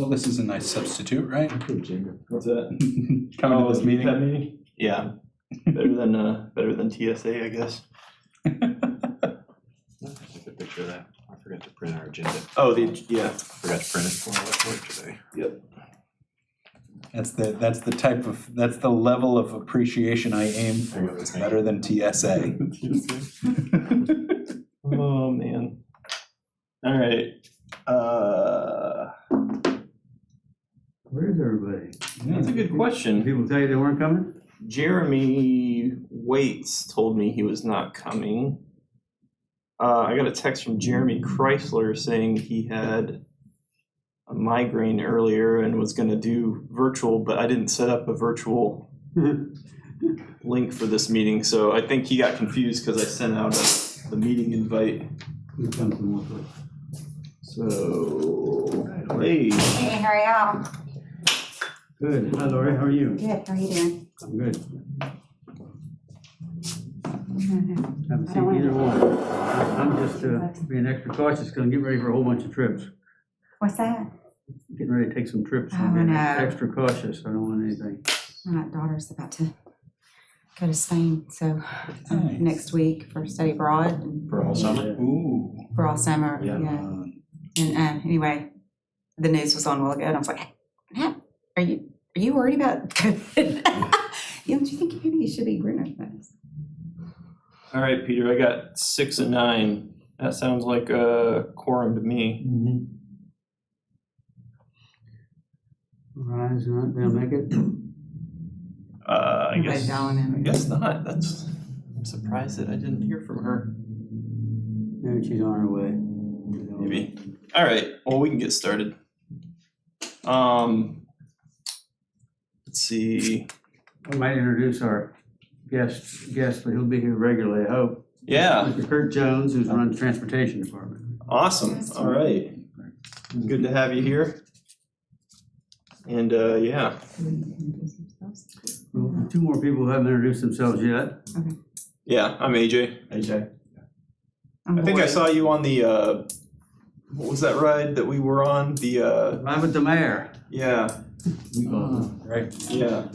Well, this is a nice substitute, right? What's that? Coming to this meeting? That meeting? Yeah. Better than TSA, I guess. Take a picture of that. I forgot to print our agenda. Oh, yeah. Forgot to print it for work today. Yep. That's the level of appreciation I aim for. It's better than TSA. Oh, man. All right. Where's everybody? That's a good question. People tell you they weren't coming? Jeremy Waits told me he was not coming. I got a text from Jeremy Chrysler saying he had a migraine earlier and was going to do virtual, but I didn't set up a virtual link for this meeting, so I think he got confused because I sent out the meeting invite. So, hey. Hey, how are y'all? Good. Hi, Lori. How are you? Good, how are you doing? I'm good. Haven't I seen don't either wanna- one. I'm just being extra cautious because I'm getting ready for a whole bunch of trips. What's that? Getting ready to take some trips. Oh, I'm being no. extra cautious. I don't want anything. My daughter's about to go to Spain, so Nice. next week for study abroad and For all summer? Ooh. for all summer. Yeah. And anyway, the news was on a while ago, and I was like, "Hey, are you worried about COVID? Don't you think maybe you should be worried about this?" All right, Peter, I got 6 and 9. That sounds like a quorum to me. Ryan's not gonna make it. I Everybody's dialing in. I guess not. I'm surprised that I didn't hear from her. Maybe she's on her way. Maybe. All right. Well, we can get started. Let's see. I might introduce our guest, but he'll be here regularly, I hope. Yeah. Mr. Kurt Jones, who's runs Transportation Department. Awesome. All right. Good to have you here. And yeah. Well, 2 more people who haven't introduced themselves yet. Yeah. I'm AJ. I think I saw you on the what was that ride that we were on? The I'm with the mayor. yeah. Right. Yeah.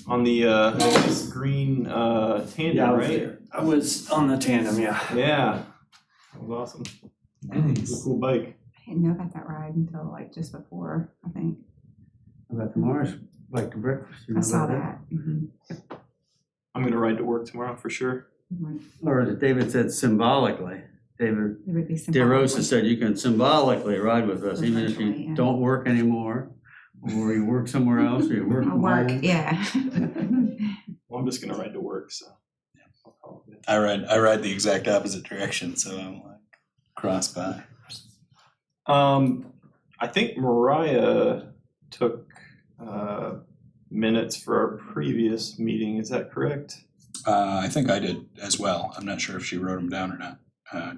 On the nice green tandem, right? I was on the tandem, yeah. Yeah. That was awesome. It was a cool bike. I didn't know about that ride until like just before, I think. About tomorrow's like the breakfast. You know I saw about that. I'm gonna ride to work tomorrow for sure. Or as David said, symbolically. David It would be DeRosa said you can symbolically ride with us, even if Virtually, you yeah. don't work anymore, or you work somewhere else, or you work I'll from work, home. yeah. Well, I'm just gonna ride to work, so. I'll call it good. I ride the exact opposite direction, so I'm like cross by. I think Mariah took minutes for our previous meeting. Is that correct? I think I did as well. I'm not sure if she wrote them down or not.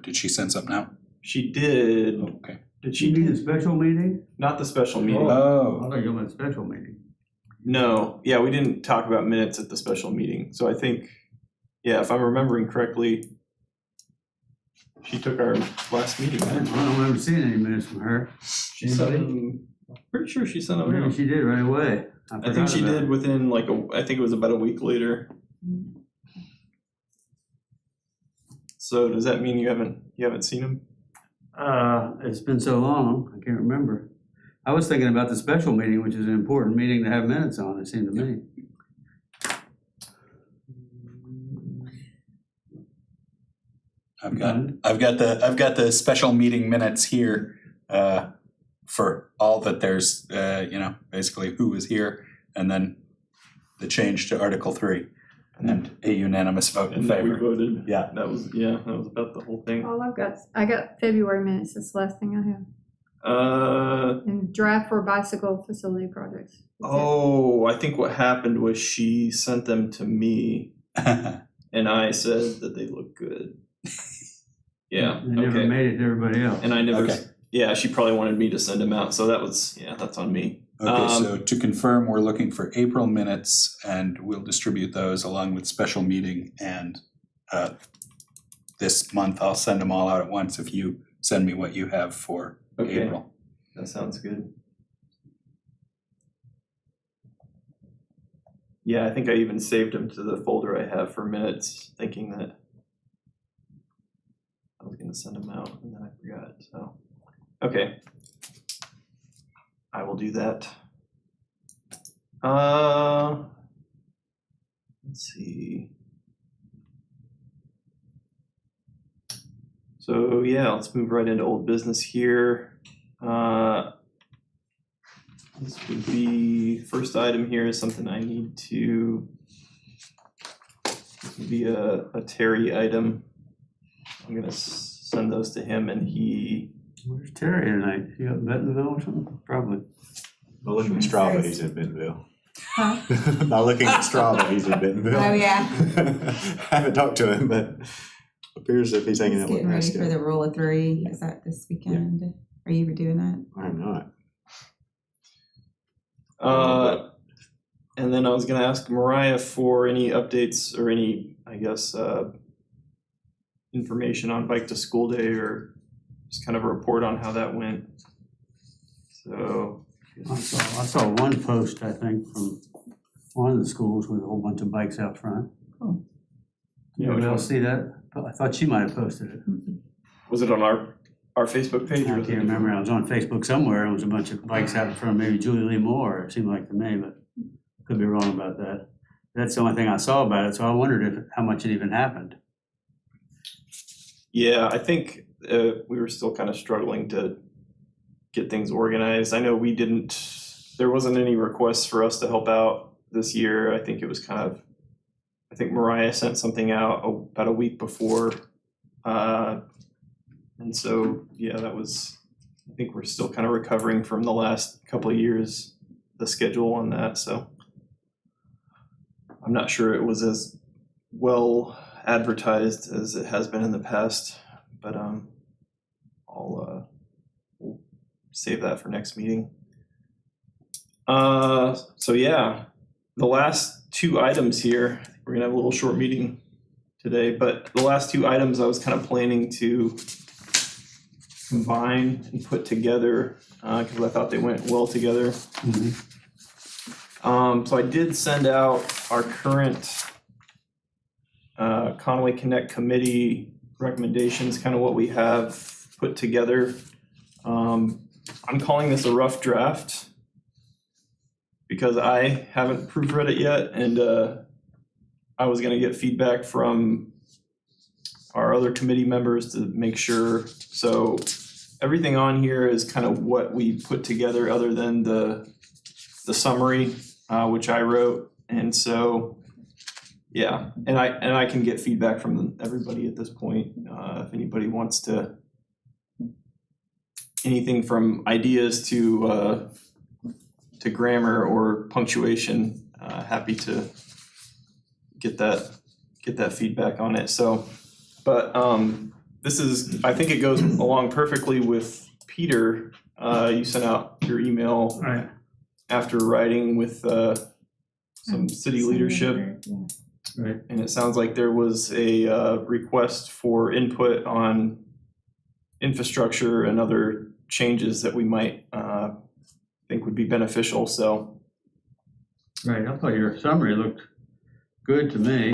Did she send something out? She did. Oh, okay. Did She she? need a special meeting? Not the special meeting. I Oh, thought you meant a special meeting. No. Yeah, we didn't talk about minutes at the special meeting. So I think, yeah, if I'm remembering correctly, she took our last meeting. I don't remember seeing any minutes from her. She sent them. I'm pretty sure she sent them Maybe out. she did right away. I think forgot she about did it. within like I think it was about a week later. So does that mean you haven't seen him? It's been so long, I can't remember. I was thinking about the special meeting, which is an important meeting to have minutes on, it seemed to me. I've got the special meeting minutes here for all that there's basically who was here, and then the change to Article 3 and a unanimous vote in And we favor. voted. Yeah. That was about the whole thing. All I got February minutes, that's the last thing I have. And draft for bicycle facility projects. That's it. Oh, I think what happened was she sent them to me and I said that they look good. Yeah, They never okay. made it to everybody else. And I never, Okay. yeah, she probably wanted me to send them out. So that's on me. Okay, so to confirm, we're looking for April minutes, and we'll distribute those along with special meeting. And this month, I'll send them all out at once if you send me what you have for Okay. April. That sounds good. Yeah, I think I even saved them to the folder I have for minutes, thinking that I was gonna send them out and then I forgot, so. Okay. I will do that. Let's see. So yeah, let's move right into old business here. This would be, first item here is something I need to, this would be a Terry item. I'm gonna send those to him and he, Where's Terry tonight? You up in Bentonville or something? Probably. By looking at Strava, he's in Bentonville. Huh? By looking at Strava, he's in Bentonville. Oh, yeah. I haven't talked to him, but appears if he's hanging He's out with getting ready Pascal. for the rule of three. Is that this weekend? Are you doing that? I'm not. and then I was gonna ask Mariah for any updates or any, I guess, information on Bike to School Day or just kind of a report on how that went. So, I saw one post, I think, from one of the schools with a whole bunch of bikes out front. Cool. Did anybody else see that? I thought she might have posted it. was it on our Facebook page? I Or can't was it remember. I was on Facebook somewhere. There was a bunch of bikes out in front of maybe Julie Lee Moore, it seemed like to me, but could be wrong about that. That's the only thing I saw about it, so I wondered how much it even happened. Yeah, I think we were still kind of struggling to get things organized. I know there wasn't any requests for us to help out this year. I think it was I think Mariah sent something out about a week before. And so, yeah, I think we're still kind of recovering from the last couple of years, the schedule on that. So I'm not sure it was as well advertised as it has been in the past, but we'll save that for next meeting. So yeah, the last two items here, we're gonna have a little short meeting today, but the last two items I was kind of planning to combine and put together because I thought they went well together. So I did send out our current Conway Connect Committee recommendations, kind of what we have put together. I'm calling this a rough draft because I haven't proofread it yet, and I was gonna get feedback from our other committee members to make sure. So everything on here is kind of what we put together other than the summary, which I wrote. And so, yeah, and I can get feedback from everybody at this point. If anybody wants to, anything from ideas to grammar or punctuation, happy to get that feedback on it. So, but this is, I think it goes along perfectly with Peter. You sent out your email Right. after writing with some city leadership. Yeah. Right. And it sounds like there was a request for input on infrastructure and other changes that we might think would be beneficial. So, Right, I thought your summary looked good to me.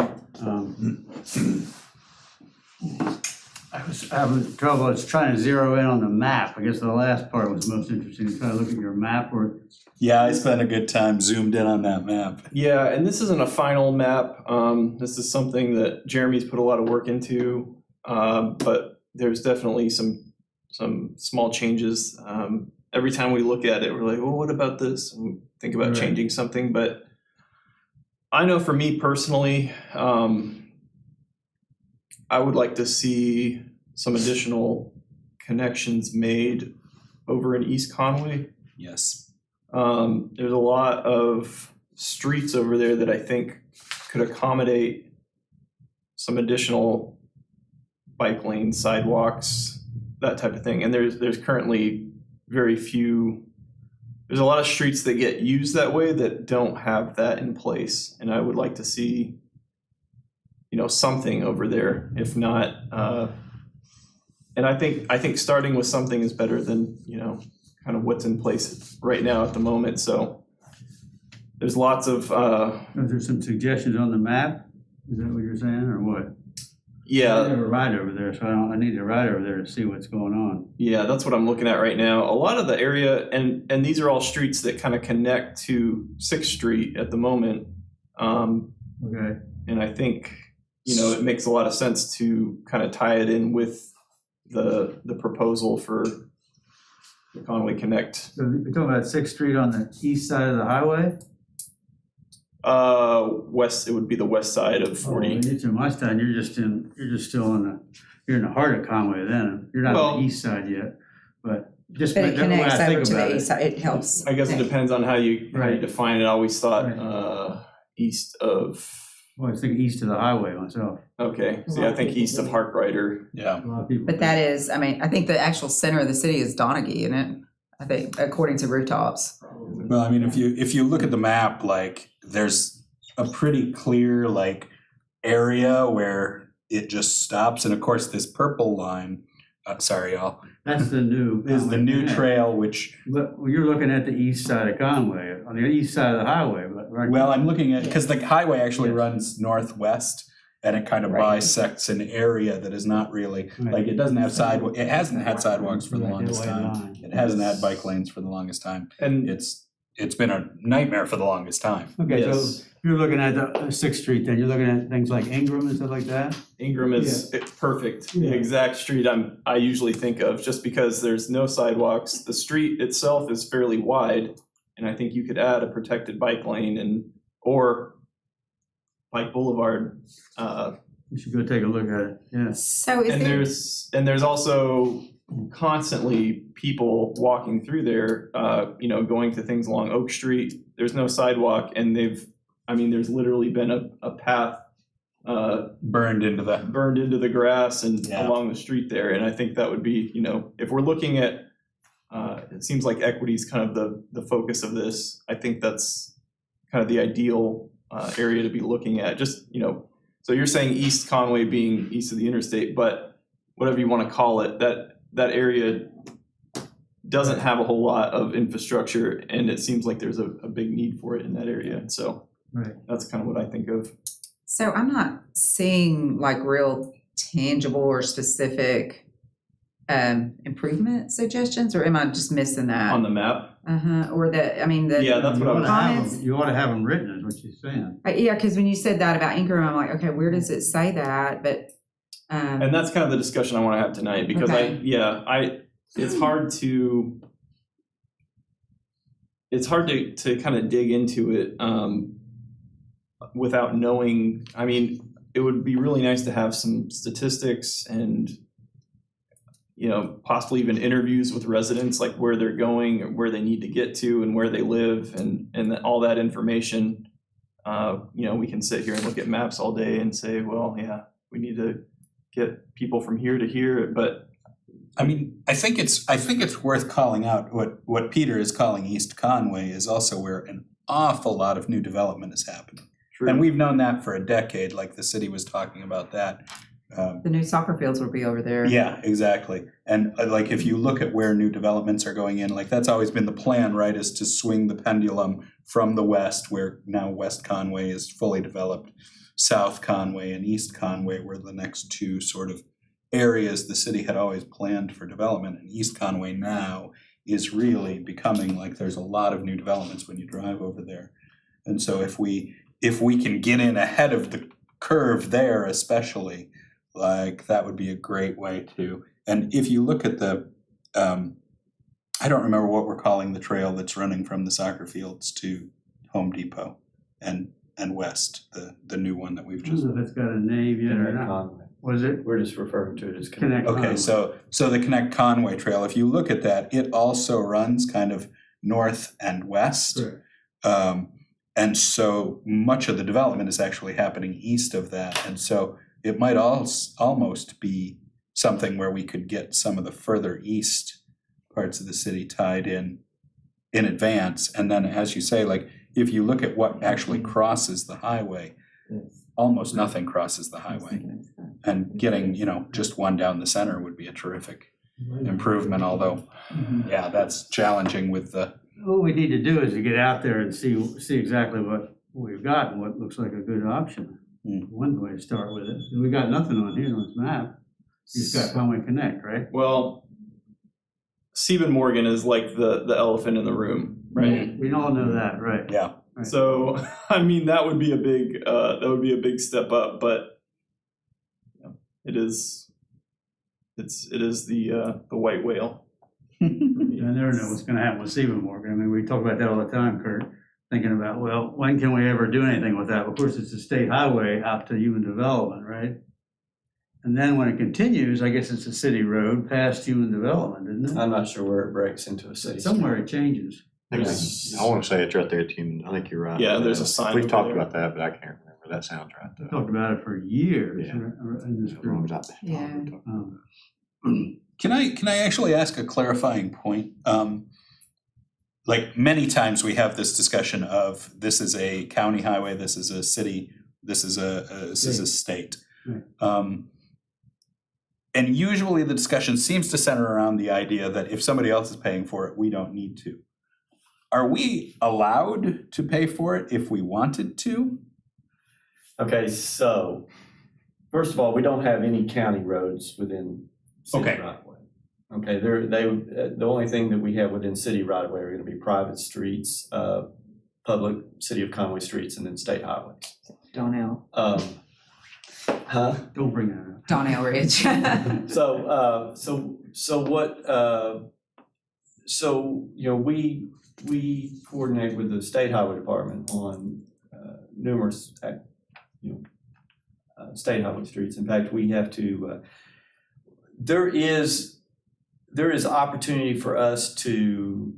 I was having trouble, I was trying to zero in on the map. I guess the last part was most interesting, trying to look at your map where. Yeah, I spent a good time zoomed in on that map. yeah, and this isn't a final map. This is something that Jeremy's put a lot of work into, but there's definitely some small changes. Every time we look at it, we're like, well, what about this? And we think about Right. changing something. But I know for me personally, I would like to see some additional connections made over in East Conway. Yes. There's a lot of streets over there that I think could accommodate some additional bike lanes, sidewalks, that type of thing. And there's currently very few, there's a lot of streets that get used that way that don't have that in place. And I would like to see, something over there, if not, and I think starting with something is better than, kind of what's in place right now at the moment. So there's lots of, Are there some suggestions on the map? Is that what you're saying, or what? I yeah, never ride over there, so I need to ride over there to see what's going on. yeah, that's what I'm looking at right now. A lot of the area, and these are all streets that kind of connect to 6th Street at the moment. Okay. And I think, it makes a lot of sense to kind of tie it in with the proposal for the Conway Connect. So you're talking about 6th Street on the east side of the highway? West, it would be the west side of 40. Oh, it's in my side, you're just still you're in the heart of Conway then. You're not on the east side yet, but just But the it way I connects over think to about the it. east side, it helps. I guess it depends on how you Right. define it. I always thought Right. east of, Well, I was thinking east of the highway myself. okay, see, I think east of Harkrider. Yeah. A lot of people. But that is, I think the actual center of the city is Donaghy, isn't it? I think, according to rooftops. Well, I mean, if you look at the map, like there's a pretty clear like area where it just stops, and of course this purple line. Sorry, y'all. That's the new. Is the new trail, which But you're looking at the east side of Conway, on the east side of the highway, but right. well, I'm looking at because the highway actually runs northwest, and it kind of Right. bisects an area that is not really Right. like it doesn't have sidewalk. It hasn't had sidewalks for the Right, longest that white time. line. It hasn't had bike lanes for the longest time. And It's been a nightmare for the longest time. Okay, Yes. so you're looking at the 6th Street then, you're looking at things like Ingram and stuff like that? Ingram is perfect, Yeah. the exact street I usually think of, just because there's no sidewalks. The street itself is fairly wide, and I think you could add a protected bike lane or bike boulevard. You should go take a look at it, yeah. So is And there, there's also constantly people walking through there, going to things along Oak Street. There's no sidewalk, and there's literally been a path Burned into the burned into the grass and Yeah. along the street there. And I think that would be, if we're looking at, it seems like equity is kind of the focus of this. I think that's kind of the ideal area to be looking at. Just, so you're saying East Conway being east of the interstate, but whatever you want to call it, that area doesn't have a whole lot of infrastructure, and it seems like there's a big need for it in that area. And so Right. that's kind of what I think of. so I'm not seeing like real tangible or specific improvement suggestions, or am I just missing that? On the map, Or the yeah, that's what I was. Comments? You ought to have them written, is what you're saying. Yeah, because when you said that about Ingram, I'm like, okay, where does it say that? But And that's kind of the discussion I want to have tonight, because Okay. it's hard to kind of dig into it without knowing. I mean, it would be really nice to have some statistics and possibly even interviews with residents, like where they're going and where they need to get to and where they live, and all that information. We can sit here and look at maps all day and say, well, yeah, we need to get people from here to here, but I mean, I think it's worth calling out what Peter is calling East Conway is also where an awful lot of new development is happening. true. And we've known that for a decade, like the city was talking about that. the new soccer fields will be over there. Yeah, exactly. And like if you look at where new developments are going in, like that's always been the plan, right, is to swing the pendulum from the west, where now West Conway is fully developed. South Conway and East Conway were the next two sort of areas the city had always planned for development. And East Conway now is really becoming like there's a lot of new developments when you drive over there. And so if we can get in ahead of the curve there especially, like that would be a great way to. And if you look at the, I don't remember what we're calling the trail that's running from the soccer fields to Home Depot and west, the new one that we've I don't just. know if it's got a name yet or Connect not. Conway. Was it? We're just referring to it as Connect. Okay, so the Connect Conway Trail, if you look at that, it also runs kind of north and west. Sure. And so much of the development is actually happening east of that. And so it might almost be something where we could get some of the further east parts of the city tied in advance. And then, as you say, like if you look at what actually crosses the highway, almost nothing crosses the highway. And getting, just one down the center would be a terrific improvement, although, yeah, that's challenging with the what we need to do is to get out there and see exactly what we've got and what looks like a good option. One way to start with it. We got nothing on here on this map. You just got Conway Connect, right? Well, Stephen Morgan is like the elephant in the room, right? We all know that, right? Yeah. Right. So, I mean, that would be a big step up, but it is the white whale. I never know what's gonna happen with Stephen Morgan. I mean, we talk about that all the time, Kurt, thinking about, well, when can we ever do anything with that? Of course, it's a state highway out to human development, right? And then when it continues, I guess it's a city road past human development, isn't it? I'm not sure where it breaks into a city. Somewhere it changes. I want to say it's right there at Human. I think you're right. Yeah, there's a sign We've over talked there. about that, but I can't remember. That sounds right We though. talked about it for years. Yeah. In this As long group. as I- Yeah. Can I actually ask a clarifying point? Like many times we have this discussion of this is a county highway, this is a city, this is a state. Right. And usually the discussion seems to center around the idea that if somebody else is paying for it, we don't need to. Are we allowed to pay for it if we wanted to? Okay, so first of all, we don't have any county roads within city Okay. right of way. Okay, the only thing that we have within city right of way are going to be private streets, public City of Conway streets, and then state highways. Donnell, Huh? Don't bring that up. Donnell Ridge. We coordinate with the state highway department on numerous state highway streets. In fact, we have to. There is opportunity for us to.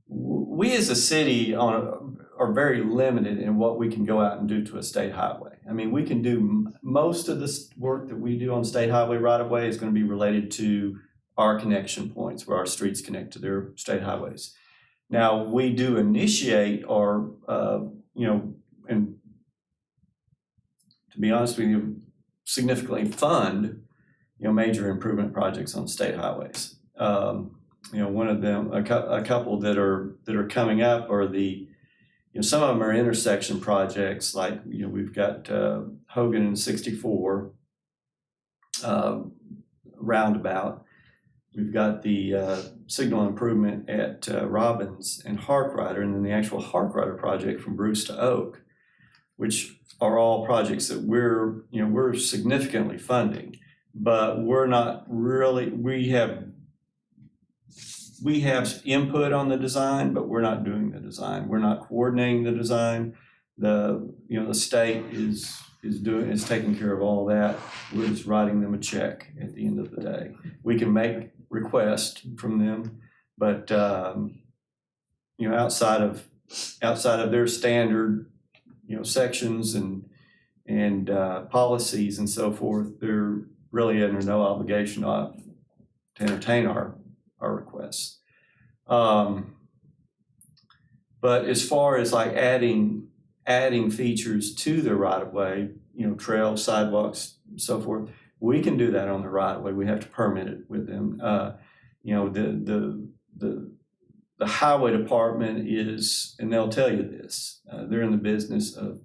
We as a city are very limited in what we can go out and do to a state highway. I mean, we can do most of the work that we do on state highway right of way is going to be related to our connection points where our streets connect to their state highways. Now, we do initiate or, and to be honest with you, significantly fund, major improvement projects on state highways. One of them, a couple that are coming up are some of them are intersection projects, like, we've got Hogan and 64 roundabout. We've got the signal improvement at Robbins and Harkrider, and then the actual Harkrider project from Bruce to Oak, which are all projects that we're significantly funding, but we're not really, we have input on the design, but we're not doing the design. We're not coordinating the design. The state is taking care of all that. We're just writing them a check at the end of the day. We can make requests from them, but outside of their standard sections and policies and so forth, they're really under no obligation to entertain our requests. But as far as like adding features to the right of way, trails, sidewalks, and so forth, we can do that on the right of way. We have to permit it with them. The highway department is, and they'll tell you this, they're in the business of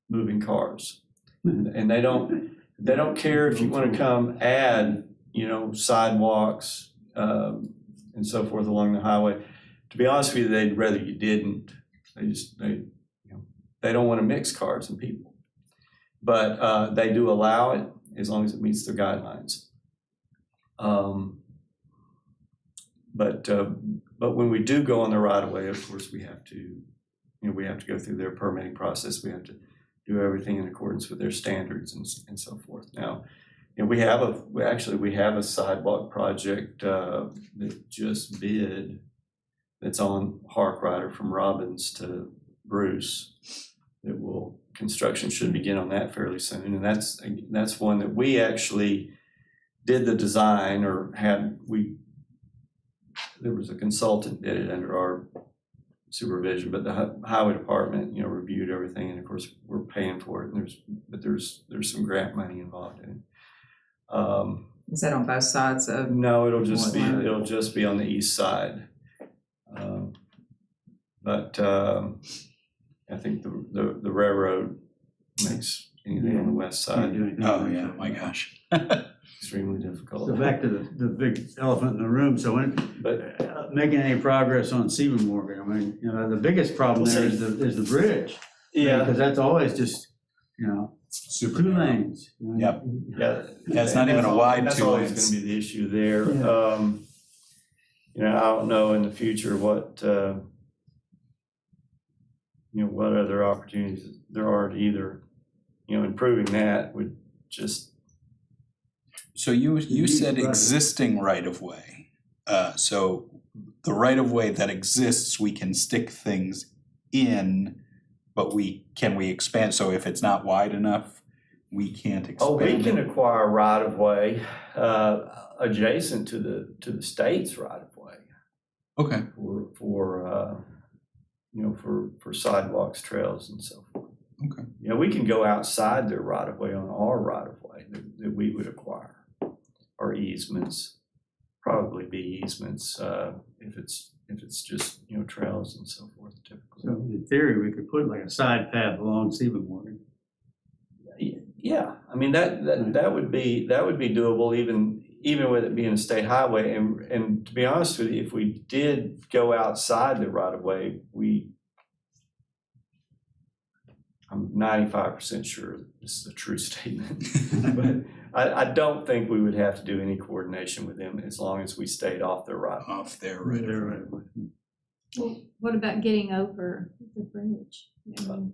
moving cars, and they don't care if you want to come add sidewalks and so forth along the highway. To be honest with you, they'd rather you didn't. They don't want to mix cars and people, but they do allow it as long as it meets their guidelines. But when we do go on the right of way, of course we have to go through their permitting process. We have to do everything in accordance with their standards and so forth. Now, we have a sidewalk project that just bid that's on Harkrider from Robbins to Bruce. Construction should begin on that fairly soon, and that's one that we actually did the design, or there was a consultant did it under our supervision, but the highway department reviewed everything, and of course we're paying for it, and there's some grant money involved in it. Is that on both sides of? No, it'll just be, Wow. it'll just be on the east side. But I think the railroad makes anything on the west Can't side do anything. Oh, yeah, my gosh. extremely difficult. So back to the big elephant in the room, so when, But making any progress on Stephen Morgan, I mean, you know, the biggest problem there is the bridge. Because that's always just, you know, Super two narrow. lanes. You know. Yep. yeah, it's not even a wide that's two always lanes. going to be the issue there. Yeah. You know, I don't know in the future what you know, what other opportunities there are to either, you know, improving that would just. So you said Right. existing right-of-way. So the right-of-way that exists, we can stick things in, but can we expand? So if it's not wide enough, we can't expand Oh, we can it? acquire right of way adjacent to the state's right of way Okay, for you know, for sidewalks, trails, and so forth. okay. You know, we can go outside their right of way on our right of way that we would acquire, or easements, probably be easements if it's just, you know, trails and so forth typically. So in theory, we could put like a side path along Stephen Morgan. Yeah, I mean, that would be doable even with it being a state highway. And to be honest with you, if we did go outside the right of way, I'm 95% sure this is a true statement, but I don't think we would have to do any coordination with them as long as we stayed off their right. Off there, They're right. right. Well, what about getting over the bridge?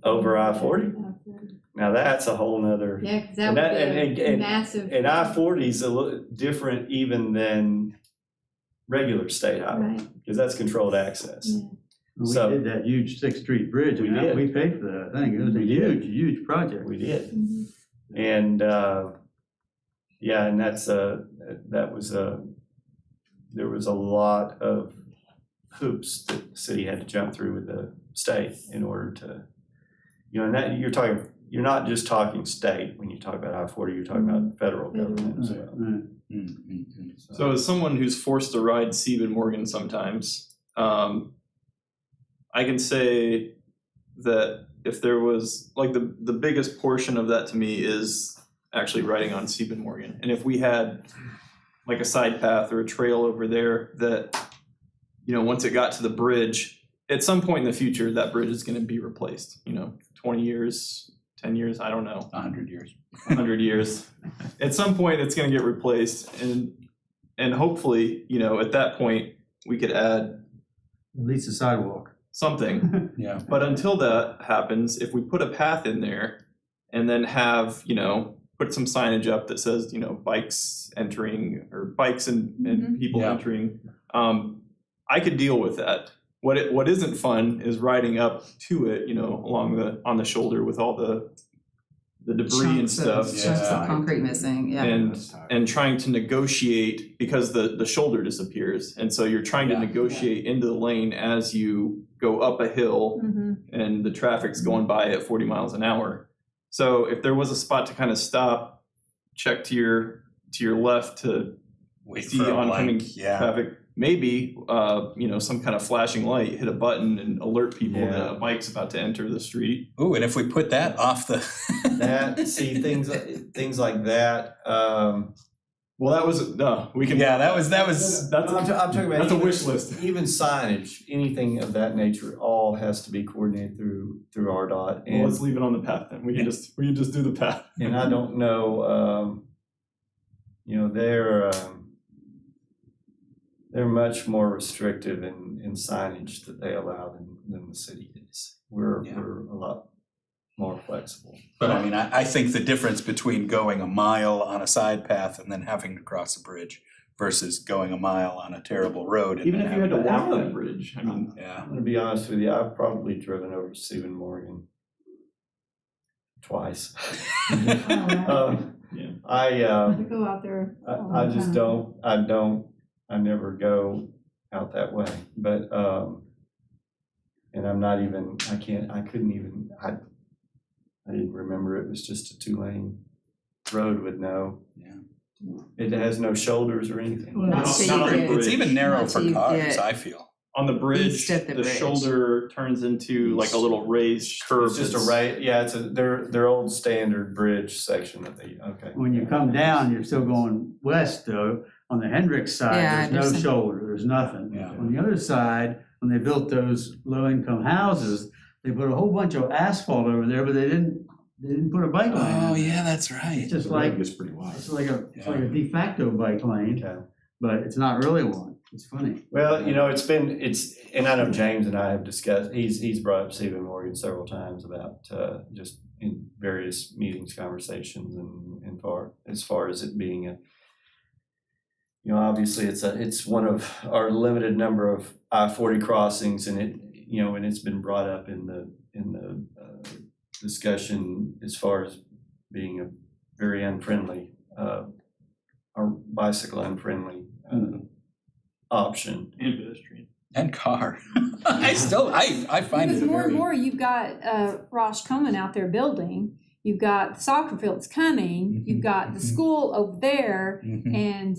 Over I-40? I-40. Now that's a whole nother. Yeah, because that And would that- be a massive. And I-40 is a little different even than regular state highway, Right, because that's controlled access. yeah. We So- did that huge 6th Street Bridge, We and did. we paid for that, I think, it was a We did. huge project. We did. Mhm. And yeah, and there was a lot of hoops that the city had to jump through with the state in order to, you know, and that you're not just talking state when you talk about I-40, you're talking about federal government as well. Right. So as someone who's forced to ride Stephen Morgan sometimes, I can say that if there was, like, the biggest portion of that to me is actually riding on Stephen Morgan. And if we had like a side path or a trail over there that, you know, once it got to the bridge, at some point in the future, that bridge is going to be replaced, you know, 20 years, 10 years, I don't know. 100 years. 100 years. At some point, it's going to get replaced, and hopefully, you know, at that point, we could add At least a sidewalk. something. Yeah. But until that happens, if we put a path in there, and then have, you know, put some signage up that says, you know, bikes entering or bikes and people Yeah. entering, I could deal with that. What isn't fun is riding up to it, you know, on the shoulder with all the debris and Chunks stuff. of- Chunks of concrete missing, yeah. And trying to negotiate because the shoulder disappears, and so you're trying to Yeah. negotiate into the lane as you go up a hill Mhm. and the traffic's going by at 40 miles an hour. So if there was a spot to kind of stop, check to your left to Wait see for a oncoming blank, yeah. traffic, maybe you know, some kind of flashing light, hit a button and alert people Yeah. that a bike's about to enter the street. Ooh, and if we put that off the. Things like that. Well, that was we can. Yeah, that was. That's I'm talking about that's a even- wish list. Even signage, anything of that nature, all has to be coordinated through RDOT. Well, let's leave it on the path then. We can just do the path. And I don't know, you know, they're much more restrictive in signage that they allow than the city is. We're a lot more flexible. But I mean, I think the difference between going a mile on a side path and then having to cross a bridge versus going a mile on a terrible road. And Even then if you had to having walk actually- that bridge, I mean, Yeah. I'm gonna be honest with you, I've probably driven over Stephen Morgan twice. Yeah. To go out there. all I the just time. I never go out that way, but, and I'm not even, I didn't remember it was just a 2-lane road with no Yeah. It has no shoulders or anything. Not No, till not on you the get- bridge. It's even narrow Not for till you cars, get- I feel. On the bridge, East of the the bridge. shoulder turns into like a little raised curve. It's just a that's- yeah, it's their old standard bridge section that they, okay. When you come down, you're still going west though. On the Hendricks side, Yeah, there's no there's some- shoulder, there's nothing. Yeah. On the other side, when they built those low-income houses, they put a whole bunch of asphalt over there, but they didn't put a bike lane. Oh, in. yeah, that's right. It's just The like, road gets pretty wide. it's like a de facto bike lane, Okay. but it's not really one. It's funny. Well, and I know James and I have discussed, he's brought up Stephen Morgan several times about just in various meetings, conversations, and as far as it being a, obviously it's one of our limited number of I-40 crossings, and it's been brought up in the discussion as far as being a very unfriendly, or bicycle unfriendly option. And pedestrian. And car. I find Because it more and very. more, you've got Rosh Coleman out there building, you've got the soccer fields coming, you've got the school over there, Mhm. and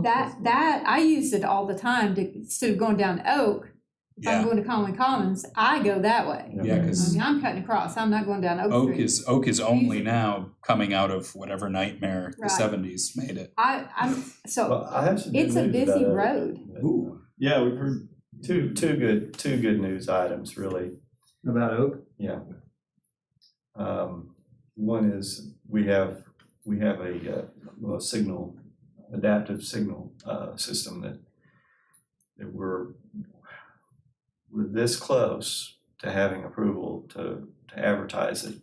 that I use it all the time to, instead of going down to Oak, if I'm Yeah, going to Conway Commons, I go that way. yeah, I because mean, I'm cutting across, I'm not going down Oak Street. Oak is only Easy. now coming out of whatever nightmare the Right. 70s made it. I'm, so, Well, I have some good it's a news busy about it. road. Ooh. Yeah, we've heard. Two good news items, really. About Oak, Yeah. One is we have a adaptive signal system that we're this close to having approval to advertise it,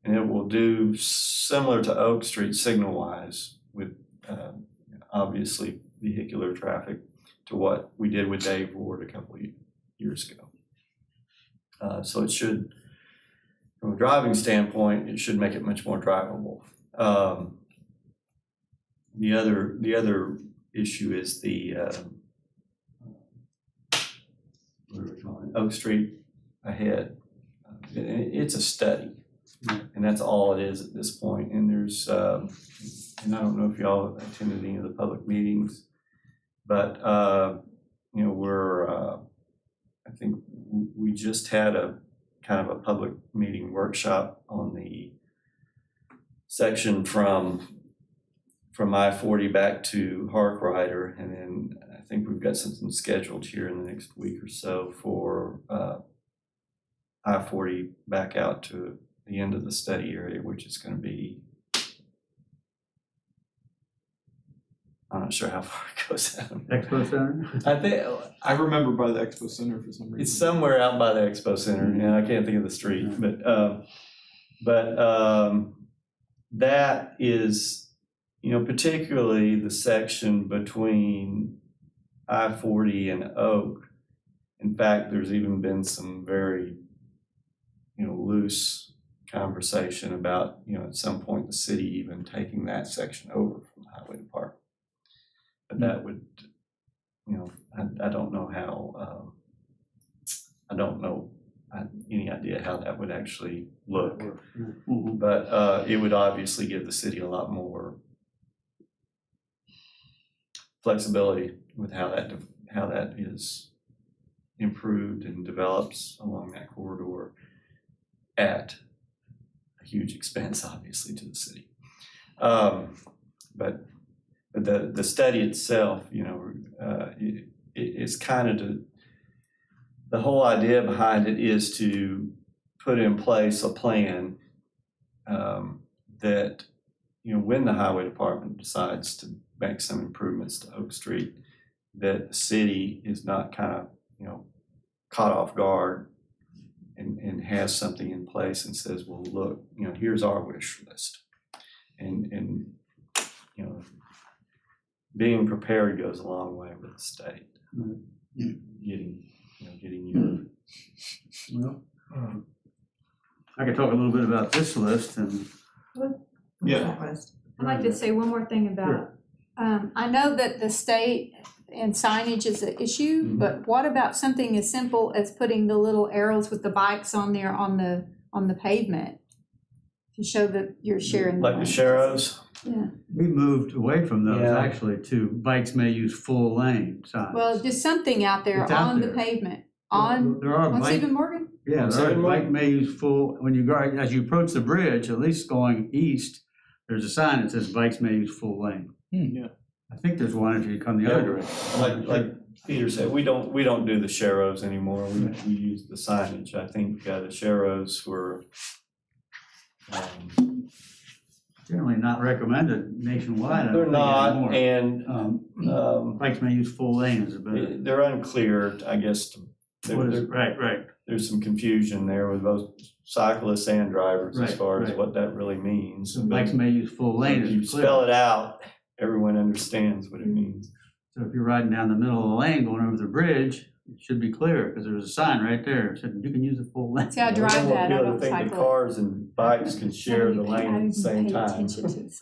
and it will do similar to Oak Street signal wise with obviously vehicular traffic to what we did with Dave Ward a couple of years ago. So it should, from a driving standpoint, it should make it much more drivable. The other issue is the what are we calling it? Oak Street ahead. It's a study, and that's all it is at this point. And there's and I don't know if y'all attended any of the public meetings, but we're I think we just had a kind of a public meeting workshop on the section from I-40 back to Harkrider, and then I think we've got something scheduled here in the next week or so for I-40 back out to the end of the study area, which is going to be, I'm not sure how far it goes out. Expo Center. I think I remember by the Expo Center for some reason. it's somewhere out by the Expo Center, and I can't think of the street, but that is, particularly the section between I-40 and Oak. In fact, there's even been some very, loose conversation about, at some point the city even taking that section over from the highway department. But that would, I don't know how, I don't know any idea how that would actually look. Mhm. But it would obviously give the city a lot more flexibility with how that is improved and develops along that corridor at a huge expense, obviously, to the city. But the study itself, it's kind of the whole idea behind it is to put in place a plan that, when the highway department decides to make some improvements to Oak Street, that the city is not kind of, caught off guard and has something in place and says, well, look, here's our wish list. And being prepared goes a long way with the state. Getting you. Well, I could talk a little bit about this list and Yeah. I'd like to say one more thing about, I know that the state and signage is an issue, Mhm. but what about something as simple as putting the little arrows with the bikes on there on the pavement to show that you're sharing? Like the Sharrows? Yeah. We moved away from those Yeah. actually to bikes may use full lane signs. Well, just something out there It's out on the there. pavement, on, There are on bike, Stephen Morgan? yeah, On there are Stephen bike Morgan? may use full, when you go, as you approach the bridge, at least going east, there's a sign that says bikes may use full lane. Yeah. I think there's one if you come the other direction. Like Peter said, we don't do the sharrows anymore. We use the signage. I think the sharrows were, Generally not recommended nationwide. I don't they're think, not, anymore. and Bikes may use full lane is a better. they're unclear, I guess. Right. There's some confusion there with both cyclists and drivers as Right, far as right. what that really means. So bikes may use full lane If you is clear. spell it out, everyone understands what it means. So if you're riding down the middle of the lane going over the bridge, it should be clear because there's a sign right there that said you can use a full lane. See, I drive We that, I don't don't think cycle the it. cars and bikes can share the lane at the same time.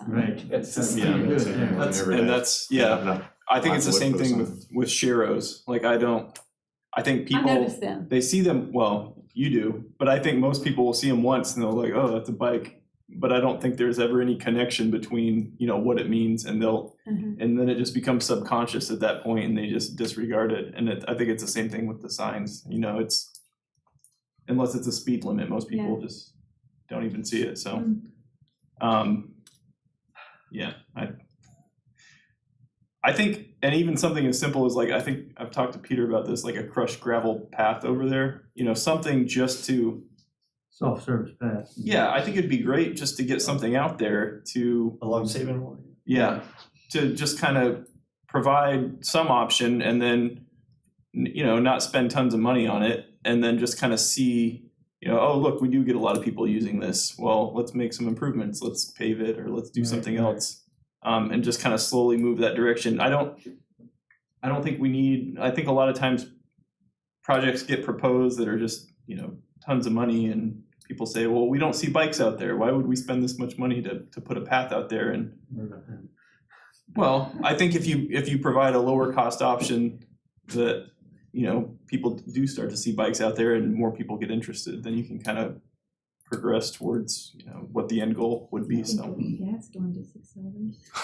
Right. That's Yeah. Pretty good, Same yeah. thing That's- every and day. that's- yeah. No, I think it's the Lots of same wood thing posts with Sharrows. Like I think I people, noticed them. they see them, well, you do, but I think most people will see them once and they'll like, oh, that's a bike. But I don't think there's ever any connection between, what it means and and then it just becomes subconscious at that point and they just disregard it. And I think it's the same thing with the signs, it's, unless it's a speed limit, most people just don't even see it, so. Yeah, I think, and even something as simple as I think I've talked to Peter about this, like a crushed gravel path over there, something just to, Self-service pass. yeah, I think it'd be great just to get something out there to, Along Stephen Morgan. yeah, to just kind of provide some option and then, not spend tons of money on it and then just kind of see, oh, look, we do get a lot of people using this. Well, let's make some improvements. Let's pave it or let's do something else. And just kind of slowly move that direction. I don't think I think a lot of times projects get proposed that are just, tons of money and people say, well, we don't see bikes out there. Why would we spend this much money to put a path out there? And well, I think if you provide a lower cost option that, people do start to see bikes out there and more people get interested, then you can kind of progress towards, what the end goal would be, so. Gas going to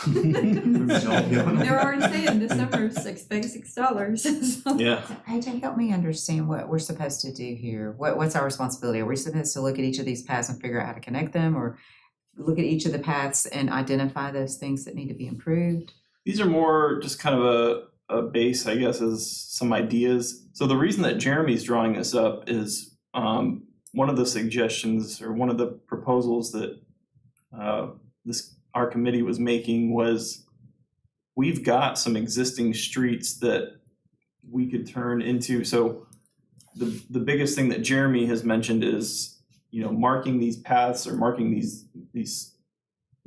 $6. They're already saying this summer, $6. Yeah. AJ, help me understand what we're supposed to do here. What's our responsibility? Are we supposed to look at each of these paths and figure out how to connect them, or look at each of the paths and identify those things that need to be improved? These are more just kind of a base, I guess, as some ideas. So the reason that Jeremy's drawing this up is one of the suggestions or one of the proposals that our committee was making was we've got some existing streets that we could turn into. So the biggest thing that Jeremy has mentioned is, marking these paths or marking these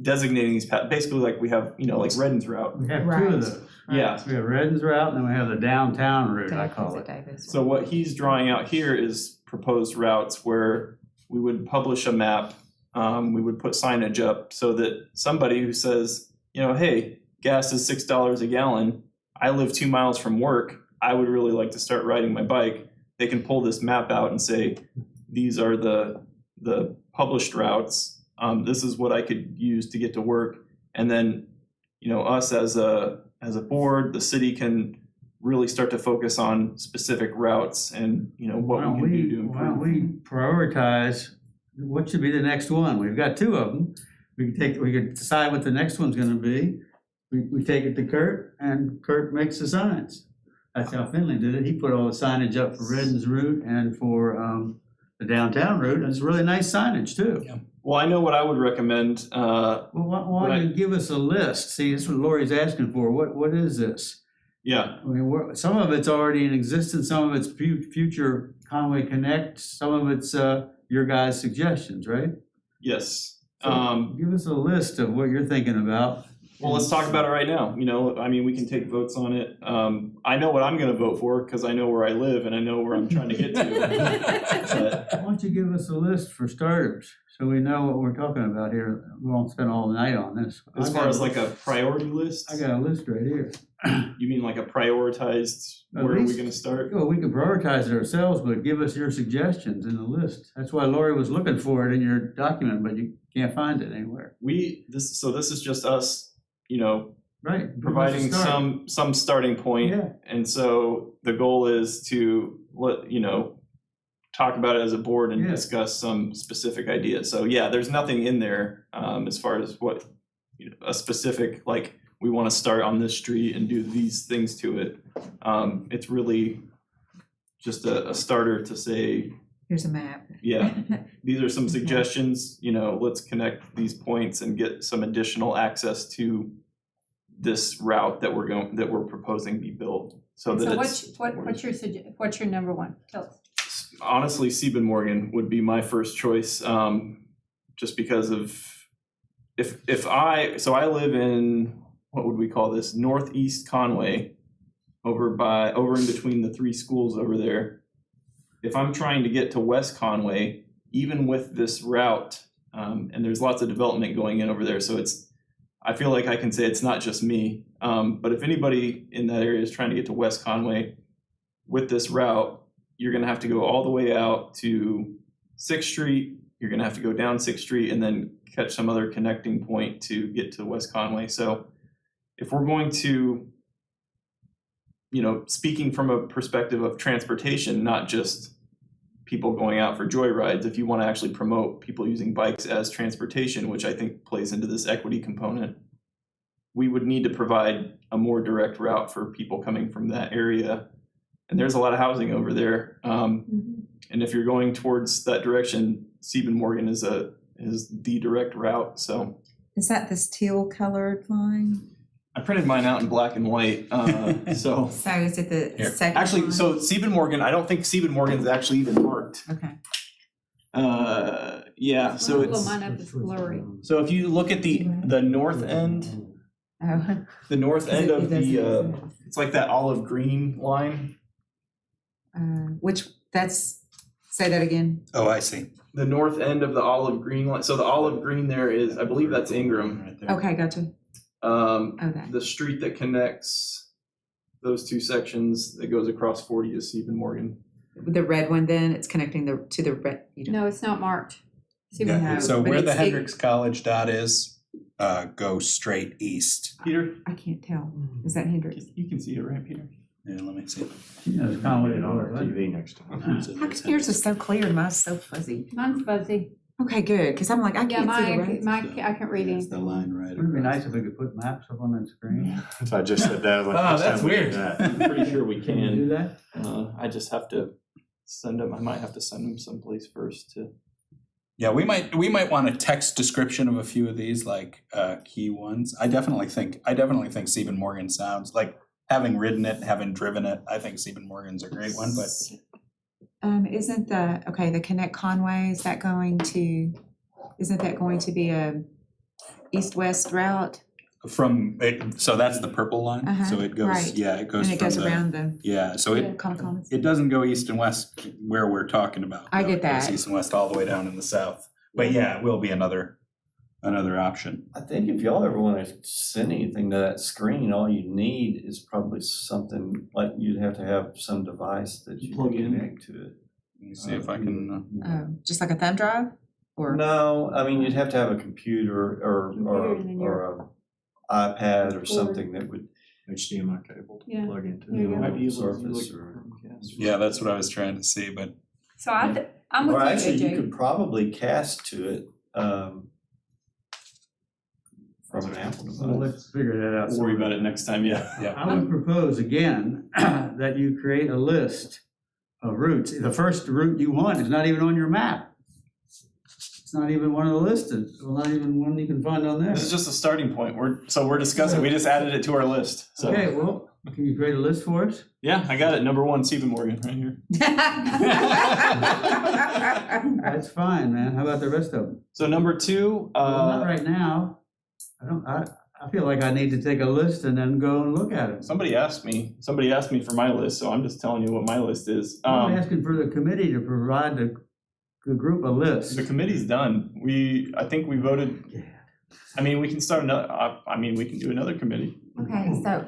designating these paths, basically like we have, like Redden's route. We have two Right. of those. Yeah. We have Redden's route and then we have the downtown route, I call it. So what he's drawing out here is proposed routes where we would publish a map, we would put signage up so that somebody who says, hey, gas is $6 a gallon, I live 2 miles from work, I would really like to start riding my bike, they can pull this map out and say, these are the published routes, this is what I could use to get to work, and then, us as a board, the city can really start to focus on specific routes and, what we can do to Why don't improve. we prioritize what should be the next one? We've got two of them. We could decide what the next one's gonna be. We take it to Kurt and Kurt makes the signs. That's how Finley did it. He put all the signage up for Redden's route and for the downtown route. And it's really nice signage too. Yeah. Well, I know what I would recommend. Well, why don't you give us a list? See, that's what Lori's asking for. What is this? Yeah, I mean, some of it's already in existence, some of it's future Conway Connect, some of it's your guys' suggestions, right? yes. So give us a list of what you're thinking about. Well, let's talk about it right now. We can take votes on it. I know what I'm going to vote for because I know where I live and I know where I'm trying to get to. Why don't you give us a list for starters? So we know what we're talking about here. We won't spend all night on this. As far as like a priority list, I got a list right here. you mean like a prioritized, At where are we least- gonna start? Well, we can prioritize it ourselves, but give us your suggestions in the list. That's why Lori was looking for it in your document, but you can't find it anywhere. So this is just us, you know, Right. providing some starting point. Yeah. And so the goal is to talk about it as a board and Yeah. discuss some specific ideas. So yeah, there's nothing in there as far as what, a specific, like, we want to start on this street and do these things to it. It's really just a starter to say, Here's a map. yeah, these are some suggestions, let's connect these points and get some additional access to this route that we're proposing be built. So that what's your number one? Tell us. honestly, Sieben Morgan would be my first choice, just because of I live in, what would we call this, northeast Conway, over in between the three schools over there. If I'm trying to get to West Conway, even with this route, and there's lots of development going in over there, so I feel like I can say it's not just me, but if anybody in that area is trying to get to West Conway with this route, you're going to have to go all the way out to 6th Street. You're going to have to go down 6th Street and then catch some other connecting point to get to West Conway. So if we're going to, speaking from a perspective of transportation, not just people going out for joyrides, if you want to actually promote people using bikes as transportation, which I think plays into this equity component, we would need to provide a more direct route for people coming from that area. And there's a lot of housing over there. And if you're going towards that direction, Sieben Morgan is the direct route. So Is that this teal colored line? I printed mine out in black and white. So So is it the Here. second actually, line? so Sieben Morgan, I don't think Sieben Morgan's actually even marked. Okay. Yeah. So Pull it's mine up, it's blurry. so if you look at the north end, Oh. the north end of It the doesn't- it's like that olive green line. Say that again. Oh, I see. The north end of the olive green line. So the olive green there is, I believe that's Ingram. Right there. Okay, gotcha. The street that connects those two sections that goes across 40 is Sieben Morgan. The red one then, it's connecting to the red. No, it's not marked. See what Yeah, No, so but where the it's- Hendricks College dot is, go straight east. Peter, I can't tell. Is that Hendrix? you can see it, right, Peter? Yeah, let me see. It's Conway and all Our that. TV next to it. So How there's come yours is so clear and mine's so fuzzy? Mine's fuzzy. Okay, good, because I'm like, I Yeah, can't see the red. I can't read There's the anything. line right Wouldn't it be across. nice if we could put maps up on that screen? So I just said that. Oh, that's weird. I'm pretty sure we Can you do can. that? I just have to send them. I might have to send them someplace first to. Yeah, we might want a text description of a few of these, like key ones. I definitely think Sieben Morgan sounds like, having ridden it, having driven it, I think Sieben Morgan's a great one, but Isn't the Connect Conway, isn't that going to be a east-west route? so that's the purple line, so it goes, right. yeah, it goes And it from goes the, around the yeah, so it Commons? doesn't go east and west where we're talking about. I though. get It goes that. east and west all the way down in the south, but yeah, it will be another option. I think if y'all ever want to send anything to that screen, all you need is probably something like you'd have to have some device that you Plug can in. connect to it. Let me see if I can, Just like a thumb drive? Or, No, I mean, you'd have to have a computer Computer and then or a iPad or something that would, HDMI cable to Yeah. plug into. There you go. Might be able to Surface look or- yeah, that's what I was trying to see, but So I'm with or you, actually you AJ. could probably cast to it from an Apple Well, device. let's figure that out. We'll worry about it next time. Yeah. I would propose again that you create a list of routes. The first route you want is not even on your map. It's not even one of the listed, well, not even one you can find on there. This is just a starting point. We're discussing. We just added it to our list. So Okay, well, can you create a list for us? yeah, I got it. Number 1, Sieben Morgan, right here. That's fine, man. How about the rest of them? So number 2, Well, not right now. I feel like I need to take a list and then go and look at it. somebody asked me for my list, so I'm just telling you what my list is. I'm asking for the committee to provide the group a list. The committee's done. I think we voted, I mean, we can start another, we can do another committee. Okay, so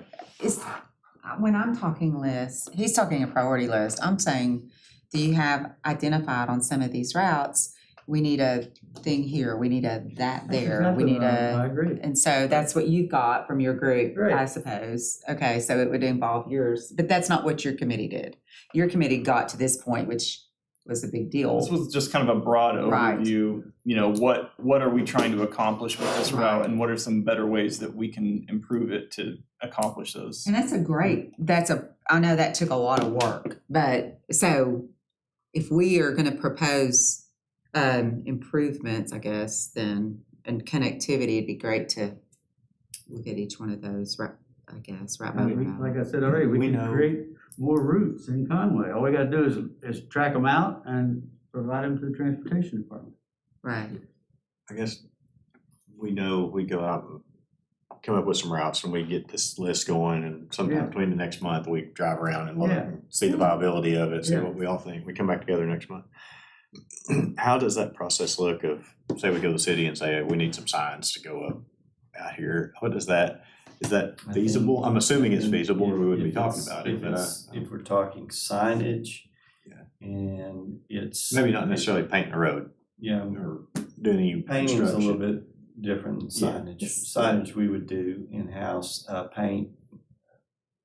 when I'm talking list, he's talking a priority list. I'm saying, do you have identified on some of these routes, we need a thing here, we need a that there, we need I a, agree. and so that's what you've got from your group, Right. I suppose. Okay, so it would involve yours, but that's not what your committee did. Your committee got to this point, which was a big deal. This was just kind of a broad Right. overview, you know, what are we trying to accomplish with this route, Right. and what are some better ways that we can improve it to accomplish those? And I know that took a lot of work, but so if we are gonna propose improvements, I guess, then, and connectivity, it'd be great to look at each one of those, right by route. Like I said already, we We can know- create more routes in Conway. All we gotta do is track them out and provide them to the transportation department. Right, I guess we know we go out and come up with some routes and we get this list going, and sometime Yeah. between the next month, we drive around and look Yeah. and see the viability of it, see Yeah. what we all think. We come back together next month. How does that process look of, say we go to the city and say, we need some signs to go up out here? Is that I feasible? think- I'm assuming it's feasible, or we wouldn't be If talking it's- about it, if but it's- If we're talking signage. Yeah. And it's. maybe not necessarily painting a road Yeah, or doing any painting's a little construction. bit different than Yeah. signage. Signage we would do in-house, paint.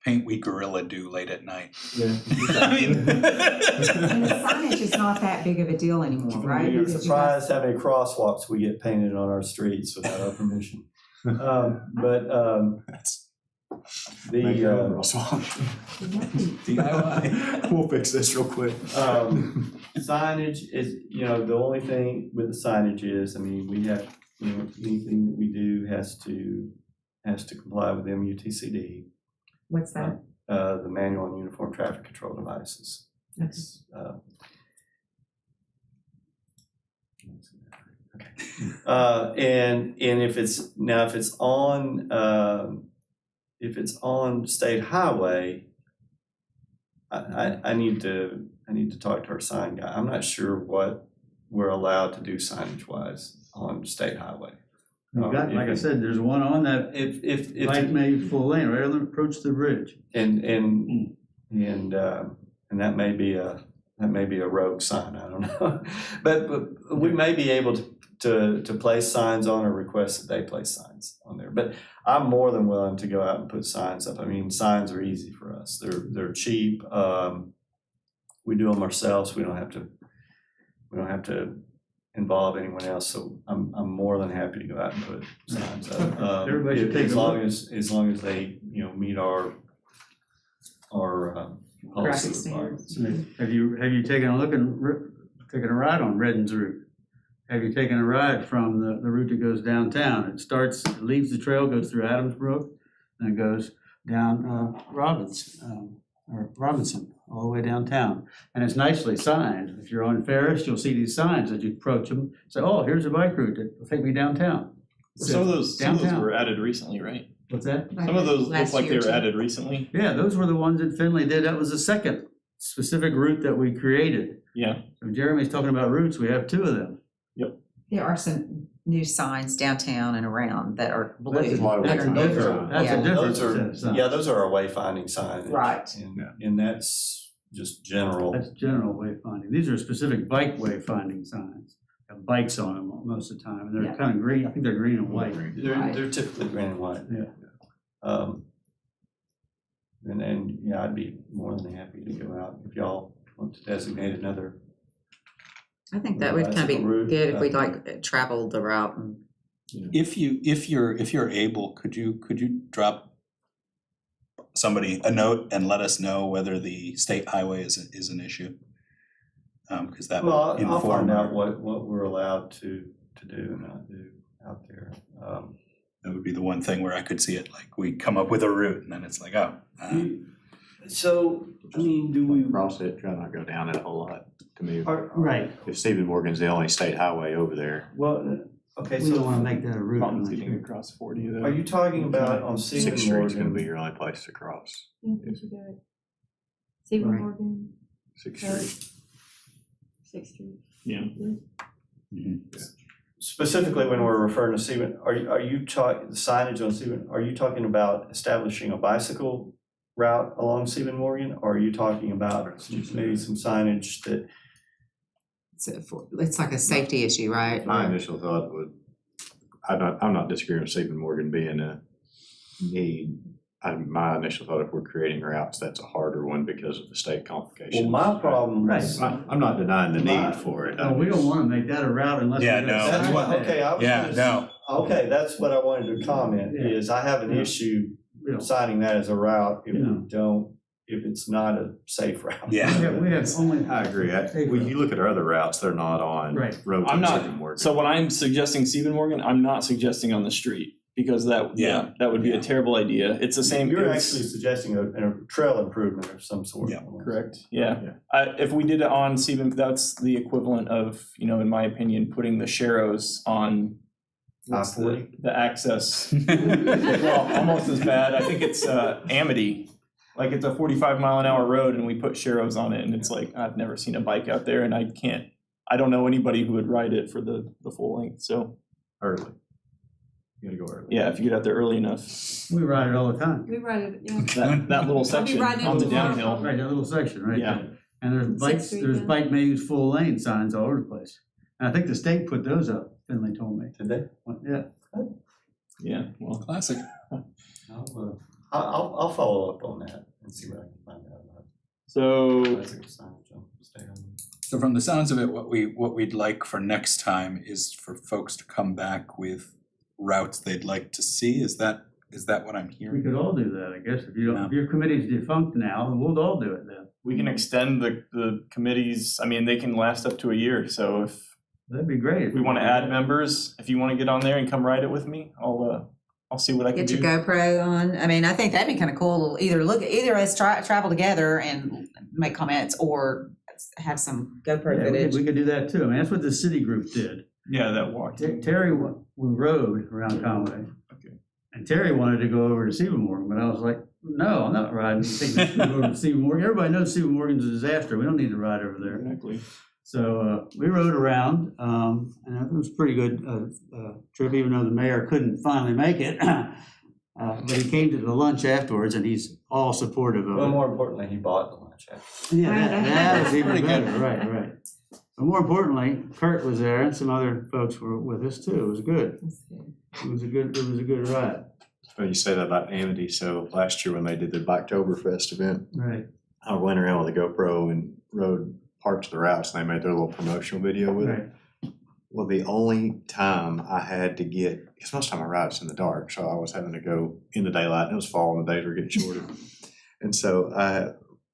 Paint we gorilla do late at night. Yeah. I mean. and the signage is not that big of a deal anymore, right? You're Because you surprised how many crosswalks we get painted on our streets without our permission. Make your own The, crosswalk. DIY. We'll fix this real quick. signage is, the only thing with the signage is, we have, anything that we do has to comply with MUTCD, What's that? the manual and uniform traffic control devices. It's, and if it's on state highway, I need to talk to our sign guy. I'm not sure what we're allowed to do signage wise on state highway. We've got, like I said, there's one on that If bike may full lane, right on the approach to the bridge. and that may be a rogue sign, I don't know. But we may be able to place signs on or request that they place signs on there. But I'm more than willing to go out and put signs up. Signs are easy for us. They're cheap. We do them ourselves. We don't have to involve anyone else. So I'm more than happy to go out and put signs up. Everybody should take as a long look. as long as they meet our policy Graphic requirements. standards. Have you taken a look and taken a ride on Redden's route? Have you taken a ride from the route that goes downtown? It leaves the trail, goes through Adamsbrook, and it goes down Robinson, all the way downtown. And it's nicely signed. If you're on Ferris, you'll see these signs as you approach them. Say, oh, here's a bike route that will take me downtown. Some of those Downtown. were added recently, right? What's that? Some of those look Last like they year, were too. added recently. Yeah, those were the ones that Finley did. That was the second specific route that we created. Yeah. So Jeremy's talking about routes. We have two of them. There are some new signs downtown and around that are blue. That's a lot of that are wayfinding newer. signs. That's a Yeah. different Those set of signs. those are our wayfinding signs. Right. And that's just general. That's general wayfinding. These are specific bike wayfinding signs. Have bikes on them most of the time, and they're Yeah. kind of green. I think they're green and white. Right. They're typically green and white. Yeah. And I'd be more than happy to go out if y'all want to designate another. I think that would kind of be Bicycle route, good if we traveled the route and. If you're able, could you drop somebody a note and let us know whether the state highway is an issue? Because that Well, would I'll inform find out what we're allowed to do and not do out there. that would be the one thing where I could see it, like we come up with a route and then it's like, oh. So, do we? Cross it, try not to go down it a whole lot to move. Right. If Stephen Morgan's the only state highway over there, Well, okay, We don't so want to make that a route. Problems getting across 40 though. are you talking about on Sixth Stephen Street's gonna be Morgan? your only place to cross. Yeah, we should do it. Stephen Right. Morgan, Sixth Third. Street. 6th Street. Yeah. Specifically, when we're referring to Stephen, are you talking, signage on Stephen, are you talking about establishing a bicycle route along Stephen Morgan? Or are you talking about maybe some signage that, It's like a safety issue, right? My initial thought would, I'm not disagreeing with Stephen Morgan being a need. My initial thought, if we're creating routes, that's a harder one because of the state complications. well, my problem is. I'm not denying the need for it. No, we don't wanna make that a route unless. Yeah, we no. got a That's sign what, there. okay, I was Yeah, gonna no. Okay, that's what I wanted to comment, Yeah. is I have an Yeah. issue We don't- signing that as a route if Yeah. we don't, if it's not a safe route. Yeah. We have only. I agree. When you look at our other routes, they're not on Right. roads I'm in not, Stephen Morgan. so when I'm suggesting Stephen Morgan, I'm not suggesting on the street, because that would be a terrible idea. It's the same. You're it's- actually suggesting a trail improvement of some sort. Yeah. Correct, yeah. Yeah. If we did it on Stephen, that's the equivalent of, in my opinion, putting the Sharrows on what's the access. Well, almost as bad. I think it's Amity. Like, it's a 45-mile-an-hour road and we put Sharrows on it, and it's like, I've never seen a bike out there, and I don't know anybody who would ride it for the full length, so. Early. You gotta go early. Yeah, if you get out there early enough, We ride it all the time. We ride it, yeah. that little section riding it on the tomorrow. downhill. Right, that little section right Yeah. there. And there's Sixth bikes, Street, there's yeah. bike may use full lane signs all over the place. And I think the state put those up, Finley told me. Did they? Yeah. Yeah, well, Classic. I'll follow up on that and see what I can find out about so bicycle signage on state. So from the sounds of it, what we'd like for next time is for folks to come back with routes they'd like to see. Is that what I'm We hearing? could all do that, I guess. If you don't, if your committee's defunct now, we'll all do it then. we can extend the committees, they can last up to a year, so if That'd be great. we want to add members, if you want to get on there and come ride it with me, I'll see what I can Get do. your GoPro on. I think that'd be kind of cool. Either us travel together and make comments, or have some GoPro Yeah, footage. we could do that too. That's what the city group did. Yeah, that walk. Terry, we rode around Conway. Okay. And Terry wanted to go over to Stephen Morgan, but I was like, no, I'm not riding. Taking over to Stephen Morgan. Everybody knows Stephen Morgan's a disaster. We don't need to ride over there. Exactly. So we rode around, and it was a pretty good trip, even though the mayor couldn't finally make it. But he came to the lunch afterwards, and he's all supportive of Well, it. more importantly, he bought the lunch after. Yeah, that was even Pretty good. better, right. But more importantly, Kurt was there, and some other folks were with us too. It was good. It was a good ride. Well, you say that about Amity. So last year when they did the Biketoberfest event, Right. I went around with a GoPro and rode parts of the routes, and they made their little promotional video with it. Right. Well, the only time I had to get, because most of the time I ride it's in the dark, so I was having to go in the daylight, and it was fall and the days were getting shorter. And so I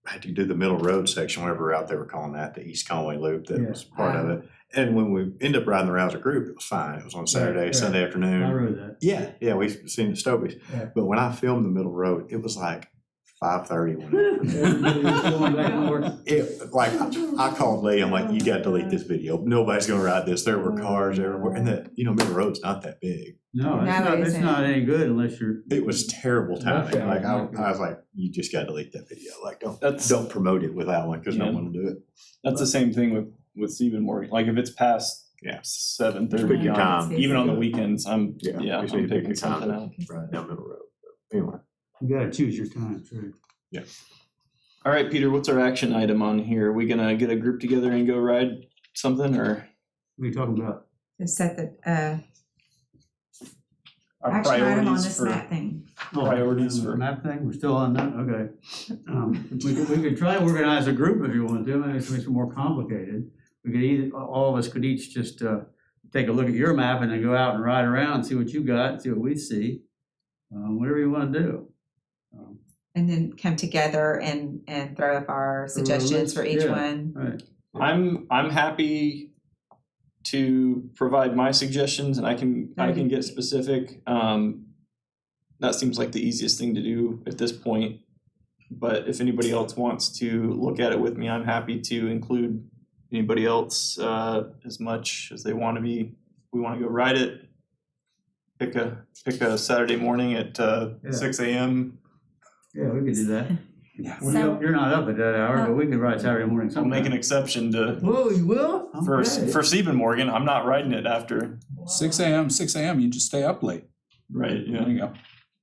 had to do the middle road section, whatever route they were calling that, the East Conway Loop, that Yeah. was part of it. And when we ended up riding the route as a group, it was fine. It was on Saturday, right. Sunday afternoon. I rode that. Yeah, we've seen it at Stobie's. Yeah. But when I filmed the middle road, it was like 5:30 one Everybody was going back and forth. I called Lee, I'm like, you gotta delete this video. Nobody's gonna ride this. There were cars everywhere. And middle road's not that big. No, No, it it's isn't. not any good unless you're. It was terrible timing. Yeah. Like I was like, you just gotta delete that video. Like That's don't promote it with that one because no Yeah. one will do it. That's the same thing with Stephen Morgan. Like, if it's past 7:30, Pick your time. even on the weekends, I'm You just I'm need to pick picking your time something to out. ride down middle road. But anyway. You gotta choose your times, right? All right, Peter, what's our action item on here? Are we gonna get a group together and go ride something, or What are you talking about? To set the our action item on priorities this for? map thing. Priorities The for- map thing, we're still on that, okay. We could try to organize a group if you want to, maybe it's makes it more complicated. We could all of us could each just take a look at your map and then go out and ride around and see what you got, see what we see. Whatever you want to do. And then come together and throw up our suggestions for each Yeah. one. Right. I'm happy to provide my suggestions, and I can get specific. That seems like the easiest thing to do at this point. But if anybody else wants to look at it with me, I'm happy to include anybody else as much as they want to be. We want to go ride it. Pick a Saturday morning at 6 a.m. Yeah, we could do that. Yeah. So- You're not up at that hour, but we could ride Saturday morning I'll make an sometime. exception to, Whoa, you will? for Okay. Stephen Morgan, I'm not riding it after. 6 a.m., you just stay up late. Right, There you go.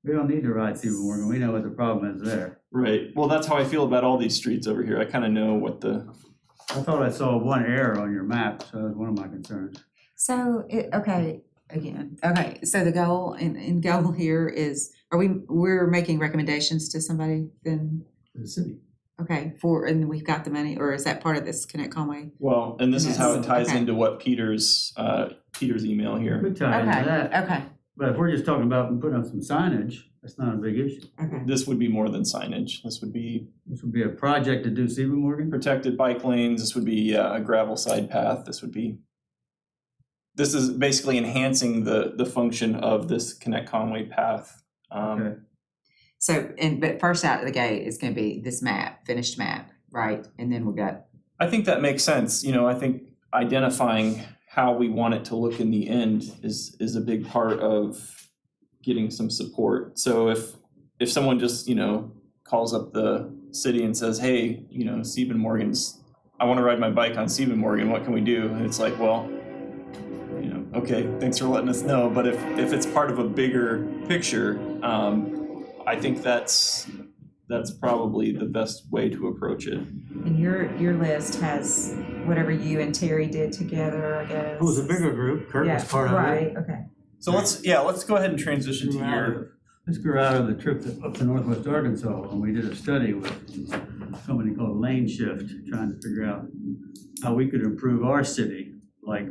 We don't need to ride Stephen Morgan. We know what the problem is there. Right, well, that's how I feel about all these streets over here. I kind of know what the, I thought I saw one error on your map, so that's one of my concerns. So, so the goal and goal here is, we're making recommendations to somebody then, For the city. okay, and we've got the money, or is that part of this Connect Conway? well, and this is how it ties Okay. into what Peter's email here. We tie into that, Okay, but if we're just talking about putting up some signage, that's not a big issue. okay. This would be more than signage. This would be This would be a project to do Stephen Morgan. protected bike lanes. This would be a gravel side path. This is basically enhancing the function of this Connect Conway path. Okay. So, but first out of the gate is gonna be this map, finished map, right? And then we've got, I think that makes sense. You know, I think identifying how we want it to look in the end is a big part of getting some support. So if someone just, calls up the city and says, hey, Stephen Morgan's, I want to ride my bike on Stephen Morgan, what can we do? And it's like, well, okay, thanks for letting us know. But if it's part of a bigger picture, I think that's probably the best way to approach it. and your list has whatever you and Terry did together, I guess. It was a bigger group. Kurt was part of it. Right, okay. So let's go ahead and transition to your. Let's go out of the trip up to Northwest Arkansas, and we did a study with a company called Lane Shift, trying to figure out how we could improve our city, like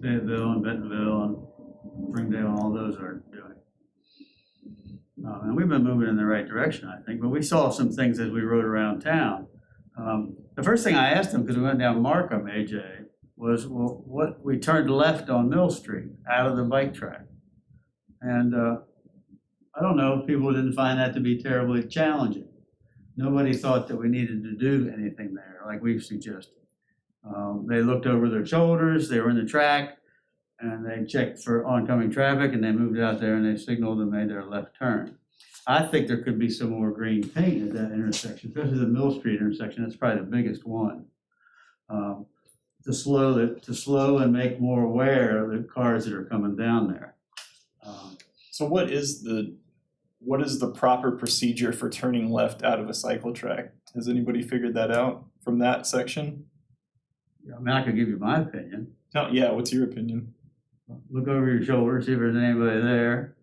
Fayetteville and Bentonville and Springdale and all those are doing. And we've been moving in the right direction, I think, but we saw some things as we rode around town. The first thing I asked them, because we went down Markham, AJ, was, well, we turned left on Mill Street out of the bike track. And I don't know, people didn't find that to be terribly challenging. Nobody thought that we needed to do anything there, like we've suggested. They looked over their shoulders, they were in the track, and they checked for oncoming traffic, and they moved out there and they signaled and made their left turn. I think there could be some more green paint at that intersection, especially the Mill Street intersection. That's probably the biggest one. To slow and make more aware of the cars that are coming down there. So what is the proper procedure for turning left out of a cycle track? Has anybody figured that out from that section? I mean, I could give you my opinion. Yeah, what's your opinion? Look over your shoulder, see if there's anybody there.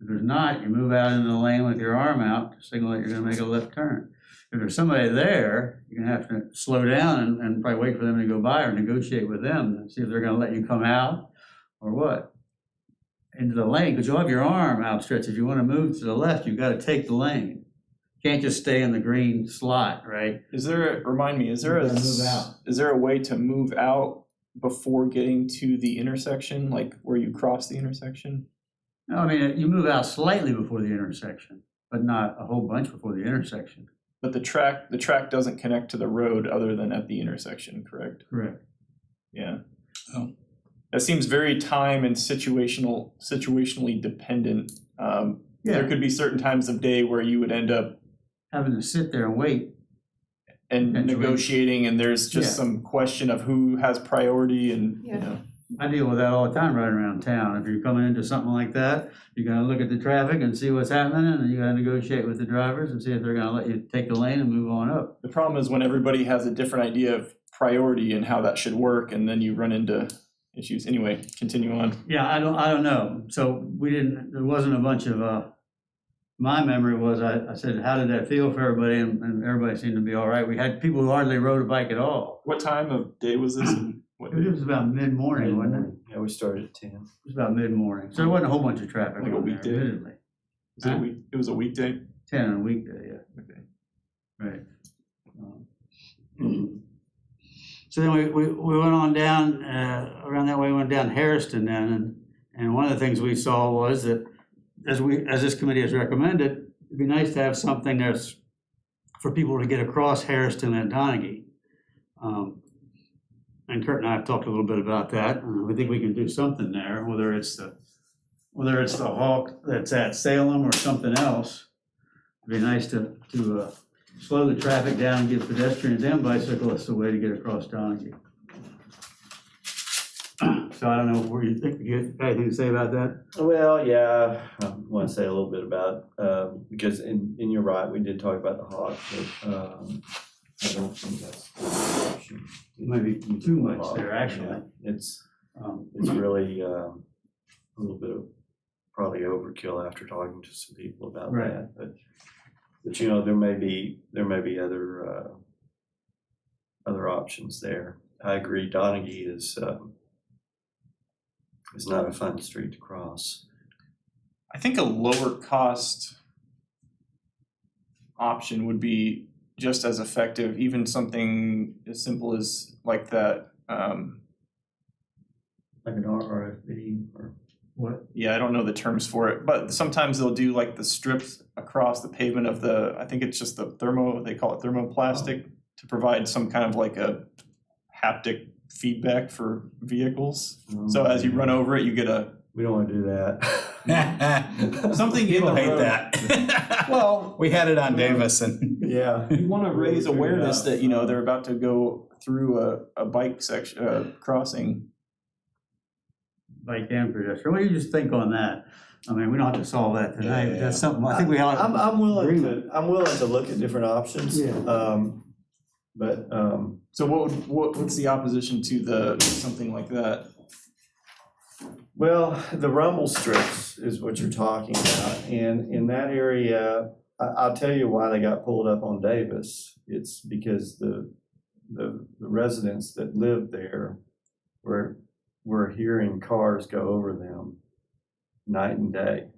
If there's not, you move out into the lane with your arm out to signal that you're gonna make a left turn. If there's somebody there, you're gonna have to slow down and probably wait for them to go by or negotiate with them and see if they're gonna let you come out or what. Into the lane, because you'll have your arm outstretched. If you wanna move to the left, you've gotta take the lane. Can't just stay in the green slot, right? Is there You gotta move out. is there a way to move out before getting to the intersection, like where you cross the intersection? No, I mean, you move out slightly before the intersection, but not a whole bunch before the intersection. But the track doesn't connect to the road other than at the intersection, correct? Correct. Yeah. Oh. That seems very time and situationally dependent. There could be certain times of day where you would end up Having to sit there and wait. and That's right. negotiating, and there's just Yeah. some question of who has priority, and Yeah. I deal with that all the time riding around town. If you're coming into something like that, you gotta look at the traffic and see what's happening, and you gotta negotiate with the drivers and see if they're gonna let you take the lane and move on up. the problem is when everybody has a different idea of priority and how that should work, and then you run into issues. Anyway, continue on. Yeah, I don't know. So there wasn't a bunch of, my memory was, I said, how did that feel for everybody? And everybody seemed to be all right. We had people who hardly rode a bike at all. What time of day was this? And what It was about mid-morning, wasn't it? Yeah, we started at 10. It was about mid-morning. So there wasn't a whole bunch of traffic Like a on there, weekday? admittedly. Was it a week? It was a weekday. 10 on a weekday, yeah. Okay. Right. So then we went on down, around that way, we went down Harrison then, and one of the things we saw was that as this committee has recommended, it'd be nice to have something that's for people to get across Harrison and Donaghy. And Kurt and I have talked a little bit about that. We think we can do something there, whether it's the Hawk that's at Salem or something else. It'd be nice to slow the traffic down, and give pedestrians and bicyclists a way to get across Donaghy. So I don't know, what do you think, you got anything to say about that? Well, yeah, I want to say a little bit about, because, and you're right, we did talk about the hawk, but I don't think that's an option. Maybe too much there, actually. It's really a little bit of probably overkill after talking to some people about Right. that, but you know, there may be other options there. I agree, Donaghy is not a fun street to cross. I think a lower cost option would be just as effective, even something as simple as like that. Like an RFB or. What? Yeah, I don't know the terms for it, but sometimes they'll do like the strips across the pavement of I think it's just the they call it thermoplastic, to provide some kind of like a haptic feedback for vehicles. So as you run over it, you get We don't want to do that. something in People the hate road. that. Well, We had it on Davis and. Yeah. you want to raise Figure it awareness out. that, you know, they're about to go through a bike section, crossing. Bike and pedestrian, what do you just think on that? I mean, we don't have to solve that tonight, but that's something, I think we ought to. I'm willing agree I'm willing to look at different options. Yeah. But So what's the opposition to something like that? well, the rumble strips is what you're talking about, and in that area, I'll tell you why they got pulled up on Davis. It's because the residents that lived there were hearing cars go over them night and day.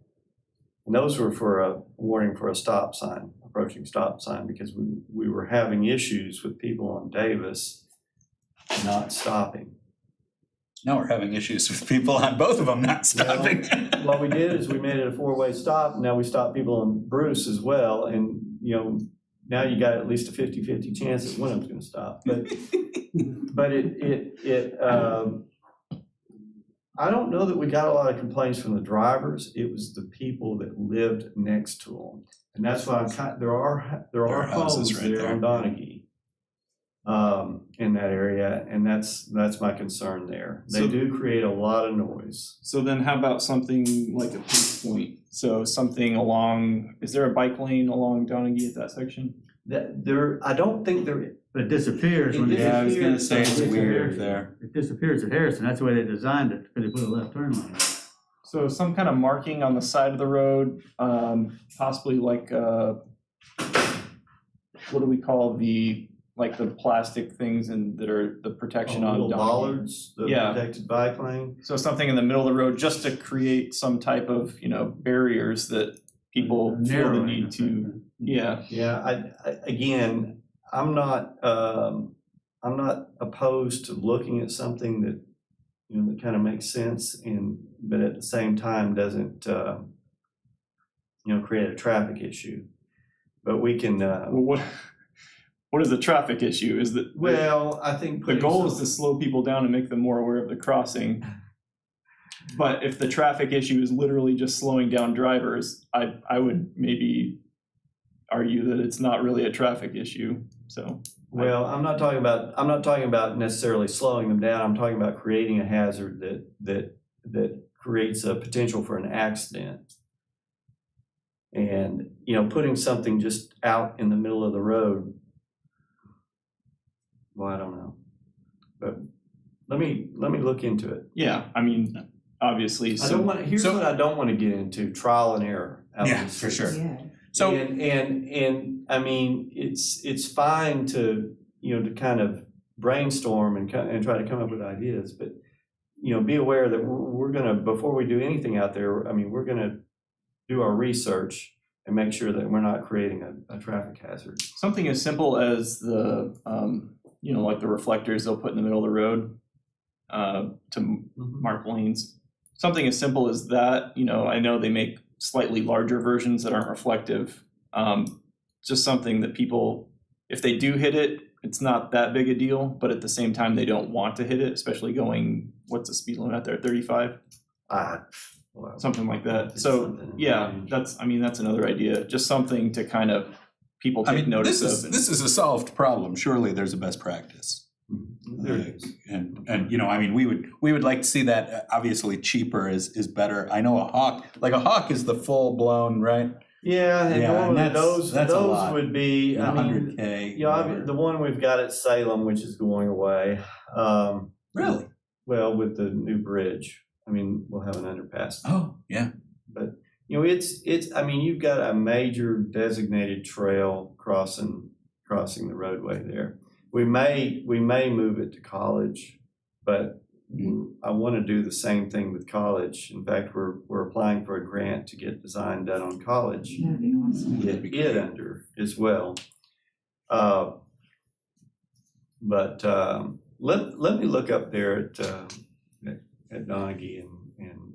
And those were for a warning for a stop sign, approaching stop sign, because we were having issues with people on Davis not stopping. Now we're having issues with people on both of them not stopping. What we did is we made it a four-way stop. Now we stop people on Bruce as well. And, you know, now you got at least a 50-50 chance that one of them's gonna stop. But I don't know that we got a lot of complaints from the drivers. It was the people that lived next to them. And that's why there are houses homes right there on Donaghy, in that area, and that's my concern there. They So- do create a lot of noise. So then how about something like a pinch point? So something is there a bike lane along Donaghy at that section? I don't think there. But it disappears when. Yeah, I was gonna say it's weird there. It disappears at Harrison, that's the way they designed it, because they put a left turn lane. So some kind of marking on the side of the road, possibly like, what do we call the plastic things that are the protection on Little Donaghy? bollards, the Yeah. protected bike lane. So something in the middle of the road just to create some type of, barriers that people feel the Narrowing need to, effect. yeah. Yeah, again, I'm not opposed to looking at something that, that kind of makes sense but at the same time doesn't, create a traffic issue. But we can, Well, what is the traffic issue? Is that, well, I think. the goal is to slow people down and make them more aware of the crossing. But if the traffic issue is literally just slowing down drivers, I would maybe argue that it's not really a traffic issue, so. Well, I'm not talking about necessarily slowing them down. I'm talking about creating a hazard that creates a potential for an accident. And, putting something just out in the middle of the road, well, I don't know. But let me look into it. Yeah, I mean, obviously, Here's what I don't want to get into, trial and error. out in Yeah, the for streets. sure. Yeah. So- And I mean, it's fine to, to kind of brainstorm and try to come up with ideas, but, be aware that we're gonna, before we do anything out there, I mean, we're gonna do our research and make sure that we're not creating a traffic hazard. something as simple as the, like the reflectors they'll put in the middle of the road to mark lanes. Something as simple as that, I know they make slightly larger versions that aren't reflective. Just something that people, if they do hit it, it's not that big a deal, but at the same time, they don't want to hit it, especially going, what's the speed limit out there, 35? Well, Something like that. it's So, something in yeah, range. that's another idea, just something to kind of people I take mean, notice this of. is a solved problem. Surely there's a best practice. There it is. And you know, I mean, we would like to see that. Obviously, cheaper is better. I know a Hawk is the full blown, right? Yeah, and Yeah, and normally that's a those lot. would be, I mean, $100K. yeah, whatever. the one we've got at Salem, which is going away. Really? Well, with the new bridge, I mean, we'll have an underpass. Oh, yeah. You know, it's, I mean, you've got a major designated trail crossing the roadway there. We may move it to College, but I want to do the same thing with College. In fact, we're applying for a grant to get design done on College. That'd be awesome. Get it under as well. But let me look up there at Donaghy and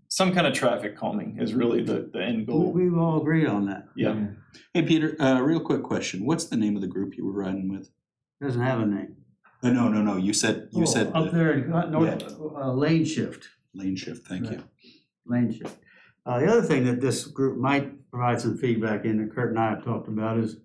Some kind of traffic calming is really the end goal. We've all agreed on that. Yeah. Hey, Peter, real quick question. What's the name of the group you were riding with? Doesn't have a name. No. You said Up there in North, lane shift. lane shift. Thank you. Lane shift. The other thing that this group might provide some feedback in, that Kurt and I have talked about, is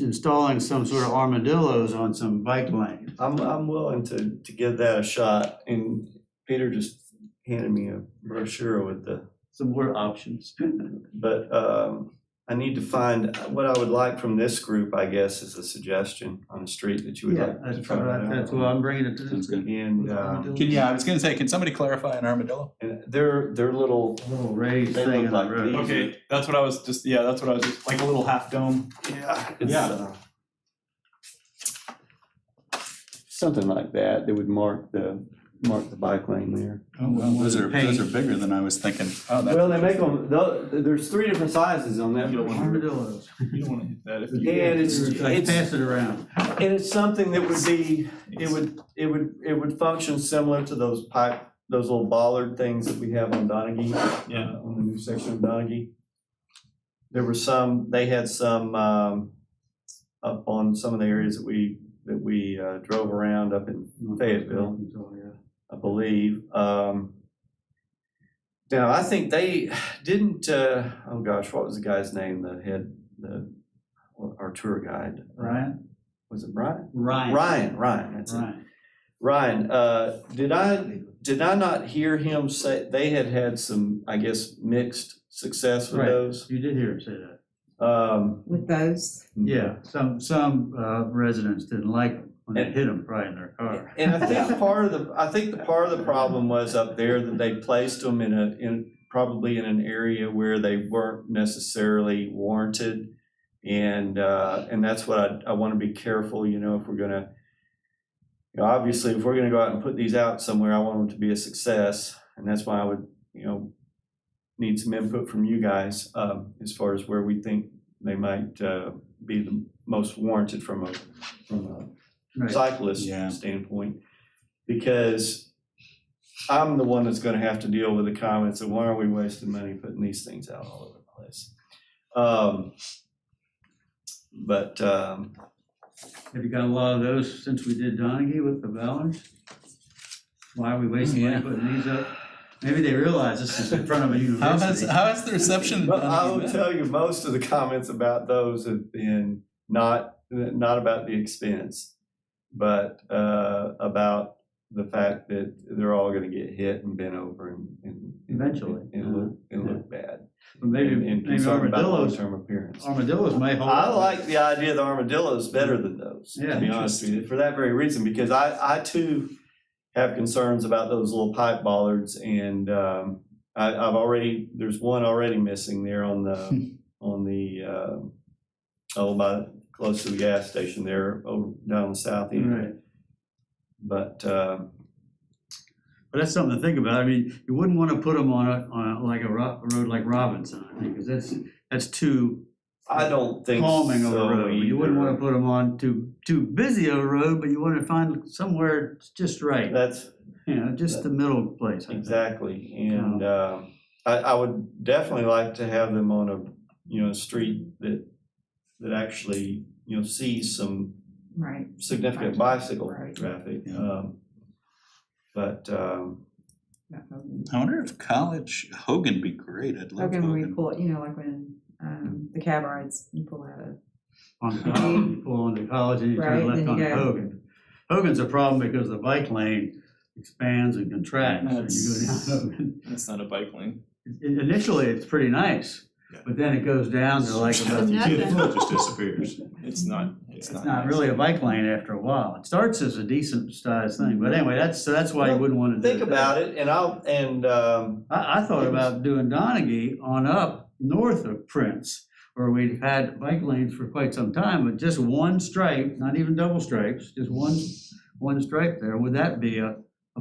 installing some sort of armadillos on some bike lanes. I'm willing to give that a shot. And Peter just handed me a brochure with Some more options. but I need to find what I would like from this group, I guess, is a suggestion on a street that you would Yeah, like to that's try that out. that's why I'm bringing it to this. Sounds good. And I was gonna say, can somebody clarify an armadillo? and they're little, Little raised They thing look in the like road. these. Okay, that's what I was just like a little half dome. yeah, it's, Yeah. something like that. They would mark the bike lane there. Oh, well, those are bigger than I was thinking. Oh, that's Well, they make them. There's 3 different sizes on that. You don't want to- Armadillos. You don't want to hit that if you. And it's Like pass it around. and it's something that would be it would function similar to those little bollard things that we have on Donaghy. Yeah. On the new section of Donaghy. They had some up on some of the areas that we drove around up in Fayetteville, I believe. Now I think they didn't. Oh gosh, what was the guy's name? Our tour guide. Ryan? Was it Brian? Ryan. That's it. Ryan. Ryan, did I not hear him say they had some, I guess, mixed success with Right. those? You did hear him say that. With those, Yeah, some residents didn't like them when they hit them right in their car. And I think part of the problem was up there that they placed them probably in an area where they weren't necessarily warranted. And that's what I want to be careful, if we're gonna, obviously, if we're gonna go out and put these out somewhere, I want them to be a success. And that's why I would, need some input from you guys, as far as where we think they might, be the most warranted from a Right. cyclist Yeah. standpoint. Because I'm the one that's gonna have to deal with the comments of why are we wasting money putting these things out all over the place? Have you got a lot of those since we did Donaghy with the ballards? Why are we wasting money putting these up? Maybe they realize this is in front of a university. How has the reception? But I will tell you, most of the comments about those have been not about the expense, but about the fact that they're all gonna get hit and bent over and Eventually. and look bad. But maybe concerned about armadillos, long-term appearance. armadillos may hold. I up. like the idea of the armadillos better than those, Yeah, to be honest with you, for that very reason, because I too have concerns about those little pipe bollards, and there's one already missing there on the close to the gas station there over down the south end. Right. But But that's something to think about. I mean, you wouldn't want to put them on a like a road like Robinson, I think, because that's too I don't think calming of a so road. You wouldn't want to either. put them on too busy of a road, but you want to find somewhere it's just right. That's Just the middle place. I think. exactly, and I would definitely like to have them on a street that actually sees some right. significant bicycle Right. traffic. Yeah. But I wonder if Hogan be great. I'd love Hogan, when we Hogan. pull, like when the cab rides, you pull out of. On the college, you pull onto college and you Right, turn left then you on go- Hogan. Hogan's a problem because the bike lane expands and contracts, and you go down Hogan. It's not a bike lane. Initially, it's pretty nice, Yeah. but then it goes down to like about Nothing. 2 foot. It just disappears. It's not, It's not really a bike lane after a while. It starts as a decent sized thing, Mm-hmm. but anyway, that's why you wouldn't want to do Think about it, and I thought about doing Donaghy on up north of Prince, where we've had bike lanes for quite some time, with just one stripe, not even double stripes, just one stripe there. Would that be a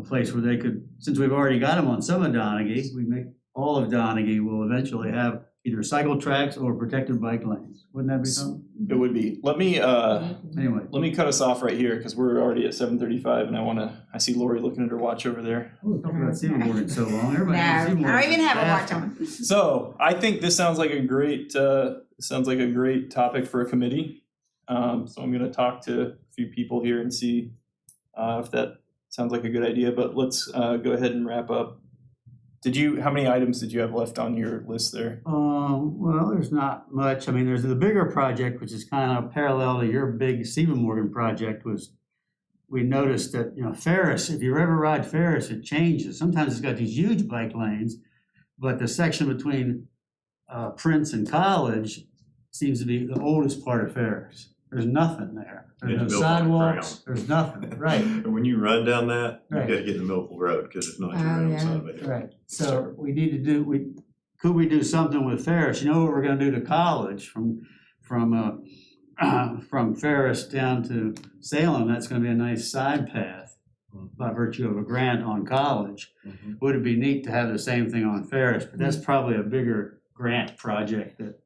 place where they could, since we've already got them on some of Donaghy, we make all of Donaghy will eventually have either cycle tracks or protected bike lanes. Wouldn't that be something? It would be. Let me Anyway, cut us off right here because we're already at 7:35 and I see Lori looking at her watch over there. we've talked about Seymour so long. No, Everybody knows I Seymour don't is even have a watch disaster. on. So I think this sounds like a great topic for a committee. So I'm going to talk to a few people here and see if that sounds like a good idea. But let's go ahead and wrap up. How many items did you have left on your list there? Well, there's not much. I mean, there's the bigger project, which is kind of parallel to your big Stephen Morgan project, was we noticed that, Ferris, if you ever ride Ferris, it changes. Sometimes it's got these huge bike lanes, but the section between Prince and College seems to be the oldest part of Ferris. There's nothing there. There's no It's built on the sidewalks, ground. there's nothing, right. And when you run down that, you Right. gotta get in the middle of the road, because if not, you're Oh, right on the yeah. side of it. Right, so we need to do, could we do something with Ferris? You know what we're gonna do to College from Ferris down to Salem? That's gonna be a nice side path by virtue of a grant on College. Mhm. Would it be neat to have the same thing on Ferris? But that's probably a bigger grant project that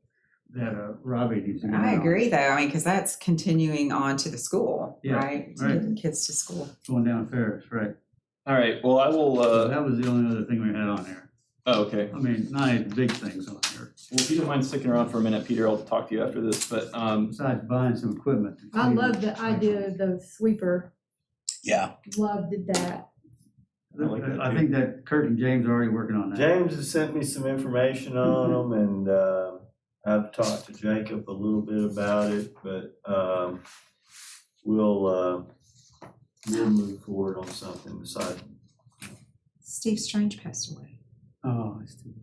Robbie needs to go I on. agree though, I mean, because that's continuing on to the school, Yeah, right? To right. get the kids to school. Going down Ferris, right. All right. Well, I will. That was the only other thing we had on here. Oh, okay. I mean, not any big things on here, Well, if you don't mind sticking around for a minute, Peter, I'll talk to you after this. But besides buying some equipment. to I clean love the idea of the sweeper, Yeah, loved that. I like that I too. think that Kurt and James are already working on that. James has sent me some information on them, and I've talked to Jacob a little bit about it, but we'll move forward on something besides. Steve Strange passed away. Oh, I see.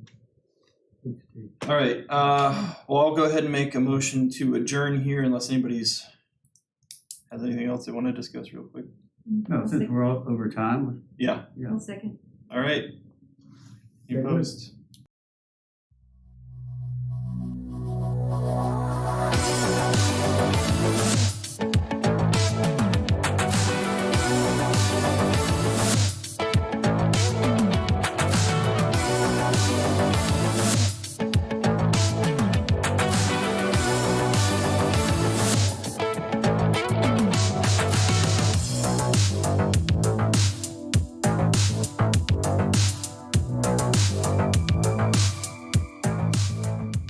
all right. Well, I'll go ahead and make a motion to adjourn here unless anybody's has anything else they want to discuss real quick. No, since we're all over time, Yeah. yeah. One second. All right. You Okay. opposed?